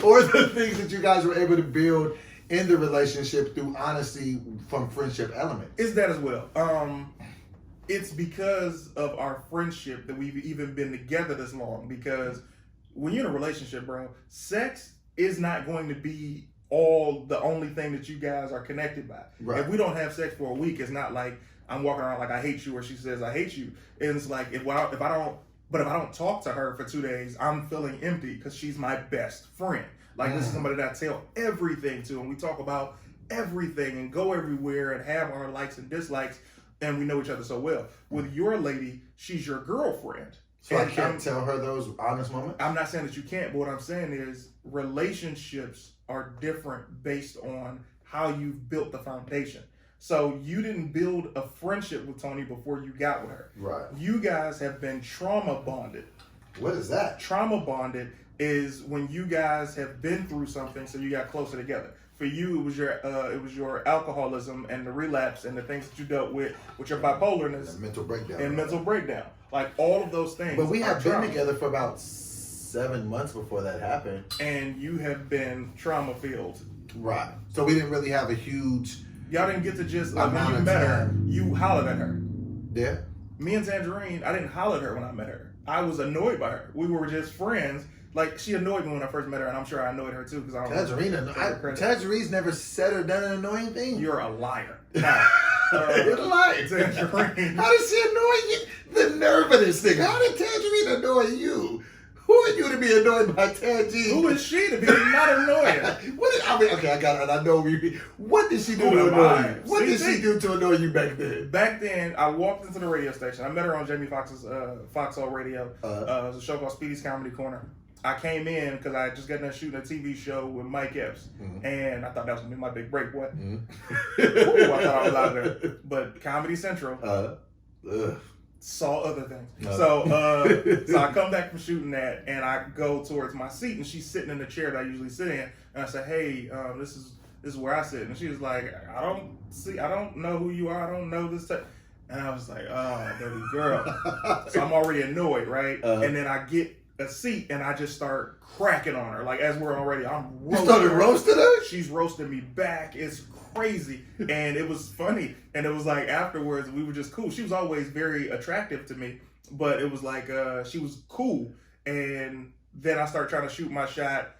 or the things that you guys were able to build in the relationship through honesty from friendship elements? It's that as well. It's because of our friendship that we've even been together this long. Because when you're in a relationship, bro, sex is not going to be the only thing that you guys are connected by. Right. If we don't have sex for a week, it's not like I'm walking around like I hate you or she says I hate you. And it's like if I don't talk to her for 2 days, I'm feeling empty because she's my best friend. Like this is somebody that I tell everything to, and we talk about everything and go everywhere and have our likes and dislikes, and we know each other so well. With your lady, she's your girlfriend. So I can't tell her those honest moments? I'm not saying that you can't, but what I'm saying is relationships are different based on how you've built the foundation. So you didn't build a friendship with Tony before you got with her. Right. You guys have been trauma bonded. What is that? Trauma bonded is when you guys have been through something, so you got closer together. For you, it was your alcoholism and the relapse and the things that you dealt with your bipolarness and mental breakdown. And mental breakdown, like all of those things. But we have been together for about 7 months before that happened, and you have been trauma filled. Right. So we didn't really have a huge. Y'all didn't get to just like when you met her, you hollered at her. Yeah. Me and Tangerine, I didn't holler at her when I met her. I was annoyed by her. We were just friends. Like, she annoyed me when I first met her, and I'm sure I annoyed her too, because I don't Tangerine's never said or done an annoying thing. You're a liar. You're lying. Tangerine. How did she annoy you? The nerve of this thing. How did Tangerine annoy you? Who are you to be annoyed by Tangerine? Who is she to be not annoying? Okay, I got it. I know what did she do to annoy you? What did she do to annoy you back then? Back then, I walked into the radio station. I met her on Jamie Foxx's Foxhole Radio. It was a show called Speedy's Comedy Corner. I came in because I had just got done shooting a TV show with Mike Epps. Mm-hmm. And I thought that was going to be my big break, boy. Mm-hmm. Ooh, I thought I was out there. But Comedy Central saw other things. So I come back from shooting that, and I go towards my seat, and she's sitting in the chair that I usually sit in. And I say, hey, this is where I sit. And she was like, I don't know who you are. I don't know this type. And I was like, oh, baby girl. So I'm already annoyed, right? And then I get a seat and I just start cracking on her. Like, as we're on radio, I'm roasting. You started roasting her? She's roasting me back. It's crazy. And it was funny. And it was like afterwards, we were just cool. She was always very attractive to me, but it was like she was cool. And then I started trying to shoot my shot,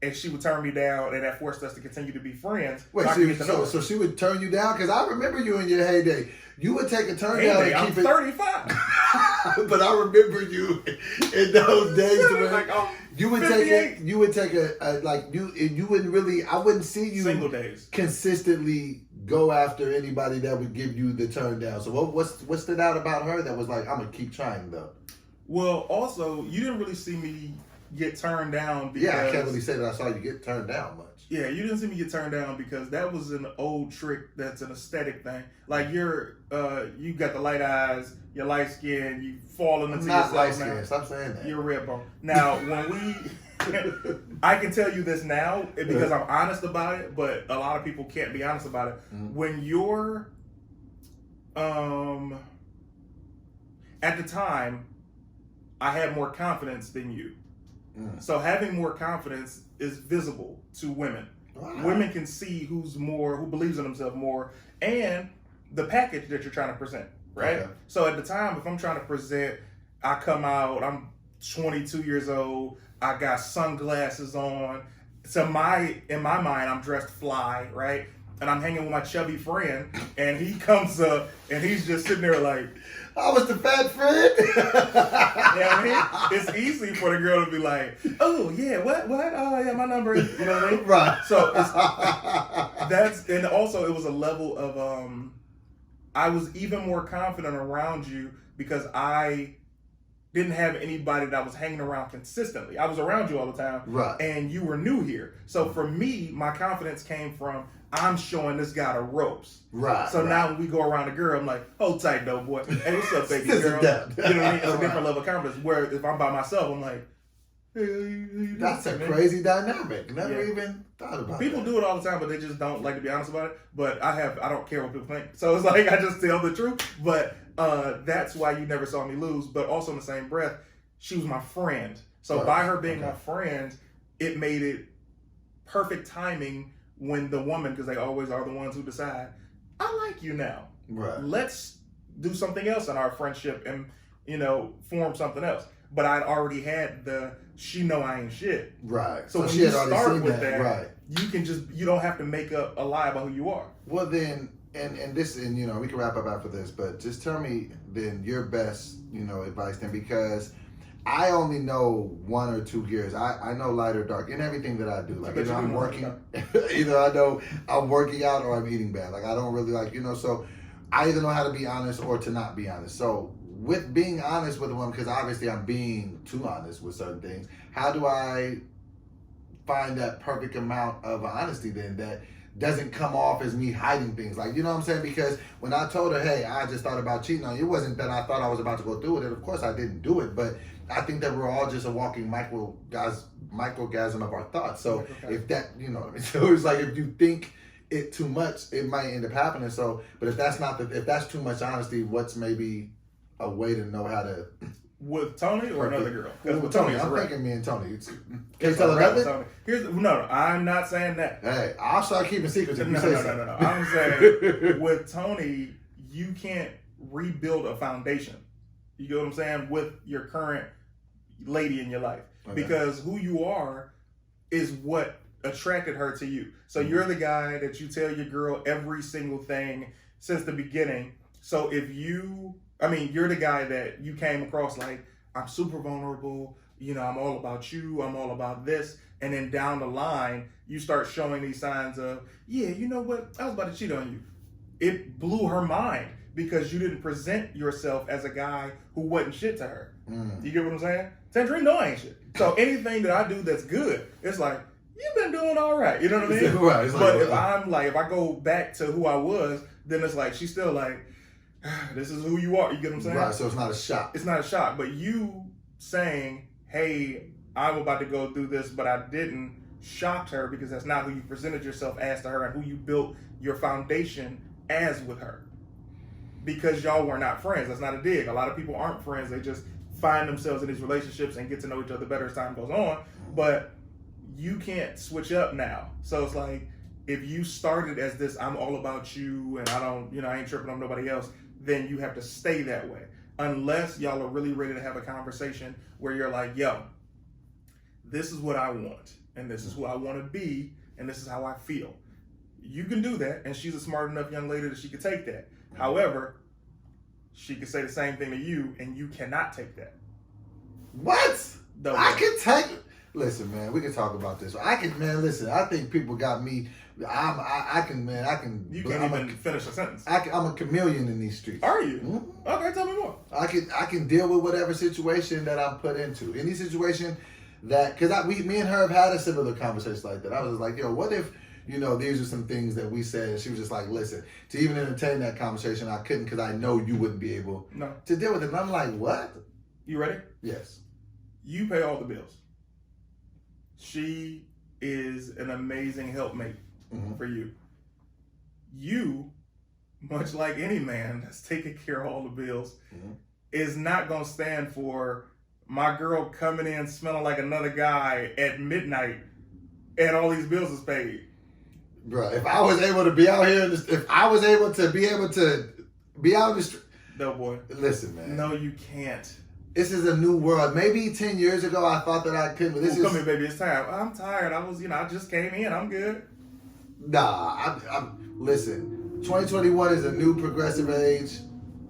and she would turn me down, and that forced us to continue to be friends. Wait, so she would turn you down? Because I remember you in your heyday. You would take a turn down and keep it. I'm 35. But I remember you in those days where like, you would 58. You would take you wouldn't really. I wouldn't see you single days consistently go after anybody that would give you the turn down. So what stood out about her that was like, I'm gonna keep trying though? Well, also, you didn't really see me get turned down because... Yeah, I can't really say that I saw you get turned down much. Yeah, you didn't see me get turned down because that was an old trick that's an aesthetic thing. Like, you got the light eyes, you're light skin, you falling into yourself. I'm not light skin, stop saying that. You're red bone. Now, when we... I can tell you this now because I'm honest about it, but a lot of people can't be honest about it. Mm-hmm. When you're... at the time, I had more confidence than you. So having more confidence is visible to women. Wow. Women can see who believes in themselves more, and the package that you're trying to present, right? Okay. So at the time, if I'm trying to present, I come out, I'm 22 years old, I got sunglasses on. So in my mind, I'm dressed fly, right? And I'm hanging with my chubby friend, and he comes up, and he's just sitting there like, I was the fat friend. Yeah, I mean, it's easy for the girl to be like, oh yeah, what? Oh yeah, my number is, you know what I mean? Right. So and also it was a level of I was even more confident around you because I didn't have anybody that was hanging around consistently. I was around you all the time, right? And you were new here. So for me, my confidence came from I'm showing this guy the ropes. Right. So now when we go around a girl, I'm like, hold tight though, boy. Hey, what's up, baby girl? You know what I mean? It's a different level of confidence. Where if I'm by myself, I'm like, hey, that's a crazy dynamic. Never even thought about it. People do it all the time, but they just don't like to be honest about it. But I don't care what people think. So it's like I just tell the truth. But that's why you never saw me lose. But also in the same breath, she was my friend. So by her being my friend, it made it perfect timing when the woman, because they always are the ones who decide, I like you now. Right. Let's do something else in our friendship and, form something else. But I'd already had she know I ain't shit. Right. So when she you had already start seen with that, right. You don't have to make up a lie about who you are. Well then, and we can wrap up after this, but just tell me then your best, advice then, because I only know one or two gears. I know light or dark in everything that I do. Like either I'm working, either I know I'm working out or I'm eating bad. Like I don't really so I either know how to be honest or to not be honest. So with being honest with a woman, because obviously I'm being too honest with certain things, how do I find that perfect amount of honesty then that doesn't come off as me hiding things? Like, you know what I'm saying? Because when I told her, hey, I just thought about cheating on you, it wasn't that I thought I was about to go through with it. Of course I didn't do it, but I think that we're all just a walking microgasm of our thoughts. So if that, you know what I mean? So it's like if you think it too much, it might end up happening. So, but if that's too much honesty, what's maybe a way to know how to... With Tony or another girl? With Tony, I'm thinking me and Tony. Can you tell her nothing? No, I'm not saying that. Hey, I'll start keeping secrets if you say so. No. I'm saying with Tony, you can't rebuild a foundation. You get what I'm saying? With your current lady in your life. Okay. Because who you are is what attracted her to you. So you're the guy that you tell your girl every single thing since the beginning. So you're the guy that you came across like, I'm super vulnerable, I'm all about you, I'm all about this. And then down the line, you start showing these signs of, yeah, you know what? I was about to cheat on you. It blew her mind because you didn't present yourself as a guy who wasn't shit to her. You get what I'm saying? Tangerine, no, I ain't shit. So anything that I do that's good, it's like, you've been doing all right. You know what I mean? Right. But if I go back to who I was, then it's like, she's still like, this is who you are. You get what I'm saying? Right, so it's not a shock. It's not a shock. But you saying, hey, I'm about to go through this, but I didn't, shocked her because that's not who you presented yourself as to her and who you built your foundation as with her. Because y'all were not friends. That's not a dig. A lot of people aren't friends. They just find themselves in these relationships and get to know each other better as time goes on. But you can't switch up now. So it's like, if you started as this, I'm all about you and I ain't tripping on nobody else, then you have to stay that way. Unless y'all are really ready to have a conversation where you're like, yo, this is what I want, and this is who I want to be, and this is how I feel. You can do that, and she's a smart enough young lady that she could take that. However, she could say the same thing to you, and you cannot take that. What? I can take... Listen, man, we can talk about this. I think people got me I can. You can't even finish a sentence. I'm a chameleon in these streets. Are you? Mm-hmm. Okay, tell me more. I can deal with whatever situation that I'm put into. Any situation that, because me and her have had a similar conversation like that. I was just like, yo, what if, these are some things that we said, and she was just like, listen, to even entertain that conversation, I couldn't, because I know you wouldn't be able to deal with it. And I'm like, what? You ready? Yes. You pay all the bills. She is an amazing helpmate for you. You, much like any man that's taking care of all the bills, is not going to stand for my girl coming in smelling like another guy at midnight and all these bills is paid. Bro, if I was able to be out here, if I was able to be out in the street. No, boy. Listen, man. No, you can't. This is a new world. Maybe 10 years ago I thought that I could, but this is... Come here, baby. It's time. I'm tired. I just came in. I'm good. Nah, listen, 2021 is a new progressive age.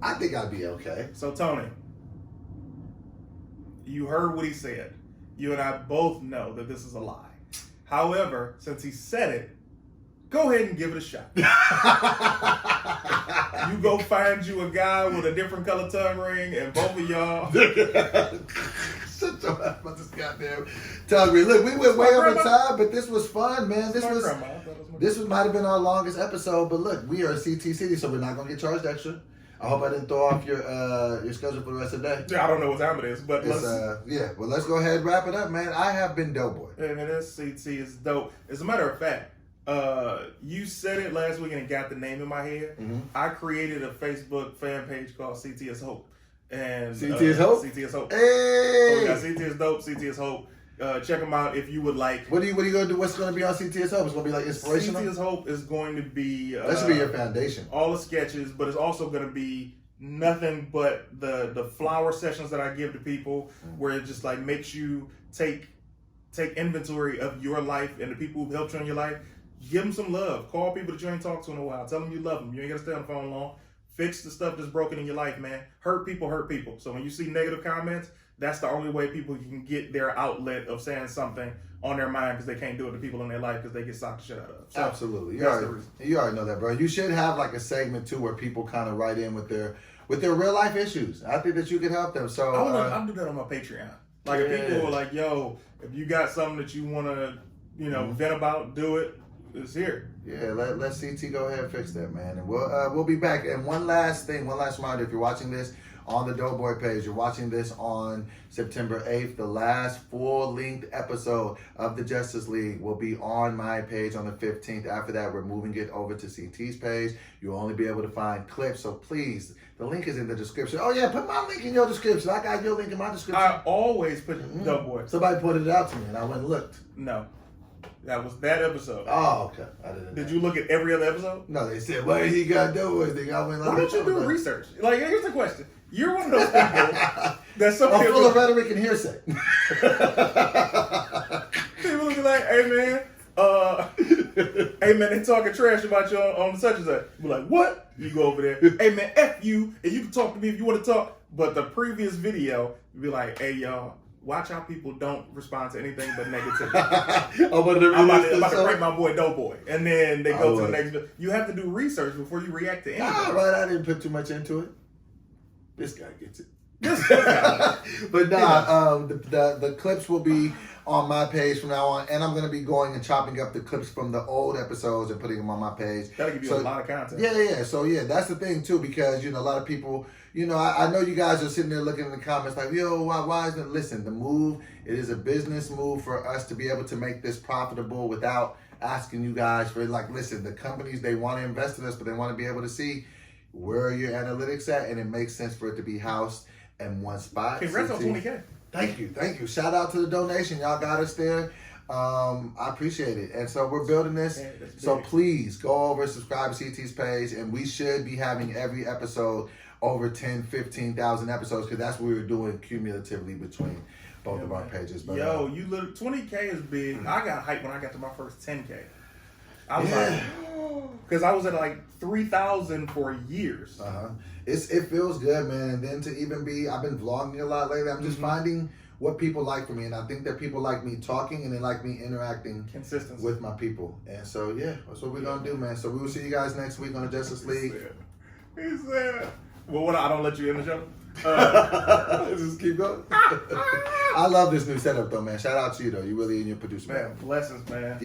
I think I'd be okay. So, Tony, you heard what he said. You and I both know that this is a lie. However, since he said it, go ahead and give it a shot. You go find you a guy with a different color tongue ring, and both of y'all... Shut your ass about this goddamn tongue ring. Look, we went way over time, but this was fun, man. This might have been our longest episode, but look, we are CT City, so we're not going to get charged extra. I hope I didn't throw off your schedule for the rest of the day. Yeah, I don't know what time it is, but let's go ahead and wrap it up, man. I have been Doughboy. Yeah, man, this CT is dope. As a matter of fact, you said it last week and it got the name in my head. I created a Facebook fan page called CT is Hope. And CT is Hope? CT is Hope. Hey! So we got CT is Dope, CT is Hope. Check them out if you would like. What are you going to do? What's going to be on CT is Hope? It's going to be like inspirational? CT is Hope is going to be... that should be your foundation. All the sketches, but it's also going to be nothing but the flower sessions that I give to people, where it just like makes you take inventory of your life and the people who've helped you in your life. Give them some love. Call people that you ain't talked to in a while. Tell them you love them. You ain't got to stay on the phone long. Fix the stuff that's broken in your life, man. Hurt people hurt people. So when you see negative comments, that's the only way people can get their outlet of saying something on their mind, because they can't do it to people in their life because they get socked the shit out of. So absolutely. You already know that, bro. You should have like a segment too where people kind of write in with their real life issues. I think that you could help them. So I'll do that on my Patreon. Like if people are like, yo, if you got something that you want to, vent about, do it. It's here. Yeah, let CT go ahead and fix that, man. And we'll be back. And one last reminder, if you're watching this on the Doughboy page, you're watching this on September 8th, the last full-length episode of the Justice League will be on my page on the 15th. After that, we're moving it over to CT's page. You'll only be able to find clips, so please, the link is in the description. Oh yeah, put my link in your description. I got your link in my description. I always put Doughboy. Somebody pointed it out to me and I went and looked. No. That was that episode. Oh, okay. I didn't know. Did you look at every other episode? No, they said, what he got to do with it? I went, why don't you do research? Like, here's the question. You're one of those people that some I'm full of rhetoric and hearsay. People will be like, hey man, they talking trash about you on such and such. You be like, what? You go over there, hey man, F you, and you can talk to me if you want to talk. But the previous video, you be like, hey y'all, watch how people don't respond to anything but negativity. I'm about to break my boy Doughboy. And then they go to the next video. You have to do research before you react to anything. All right, I didn't put too much into it. This guy gets it. But the clips will be on my page from now on, and I'm going to be going and chopping up the clips from the old episodes and putting them on my page. That'll give you a lot of content. Yeah. So that's the thing too, because a lot of people, I know you guys are sitting there looking in the comments like, yo, why isn't it? Listen, the move, it is a business move for us to be able to make this profitable without asking you guys for, like, listen, the companies, they want to invest in us, but they want to be able to see where your analytics at, and it makes sense for it to be housed in one spot. Congrats on 20K. Thank you. Shout out to the donation. Y'all got us there. I appreciate it. And so we're building this. So please go over, subscribe to CT's page, and we should be having every episode over 10, 15,000 episodes, because that's what we were doing cumulatively between both of our pages. But, yo, you literally 20K is big. I got hyped when I got to my first 10K. I was like, Because I was at like 3,000 for years. It feels good, man. And then to even be, I've been vlogging a lot lately. I'm just finding what people like from me, and I think that people like me talking and they like me interacting Consistency with my people. And so yeah, that's what we're gonna do, man. So we will see you guys next week on the Justice League. He said, well, what, I don't let you in the show? Just keep going. I love this new setup though, man. Shout out to you though. You really in your producer, Man, blessings, man.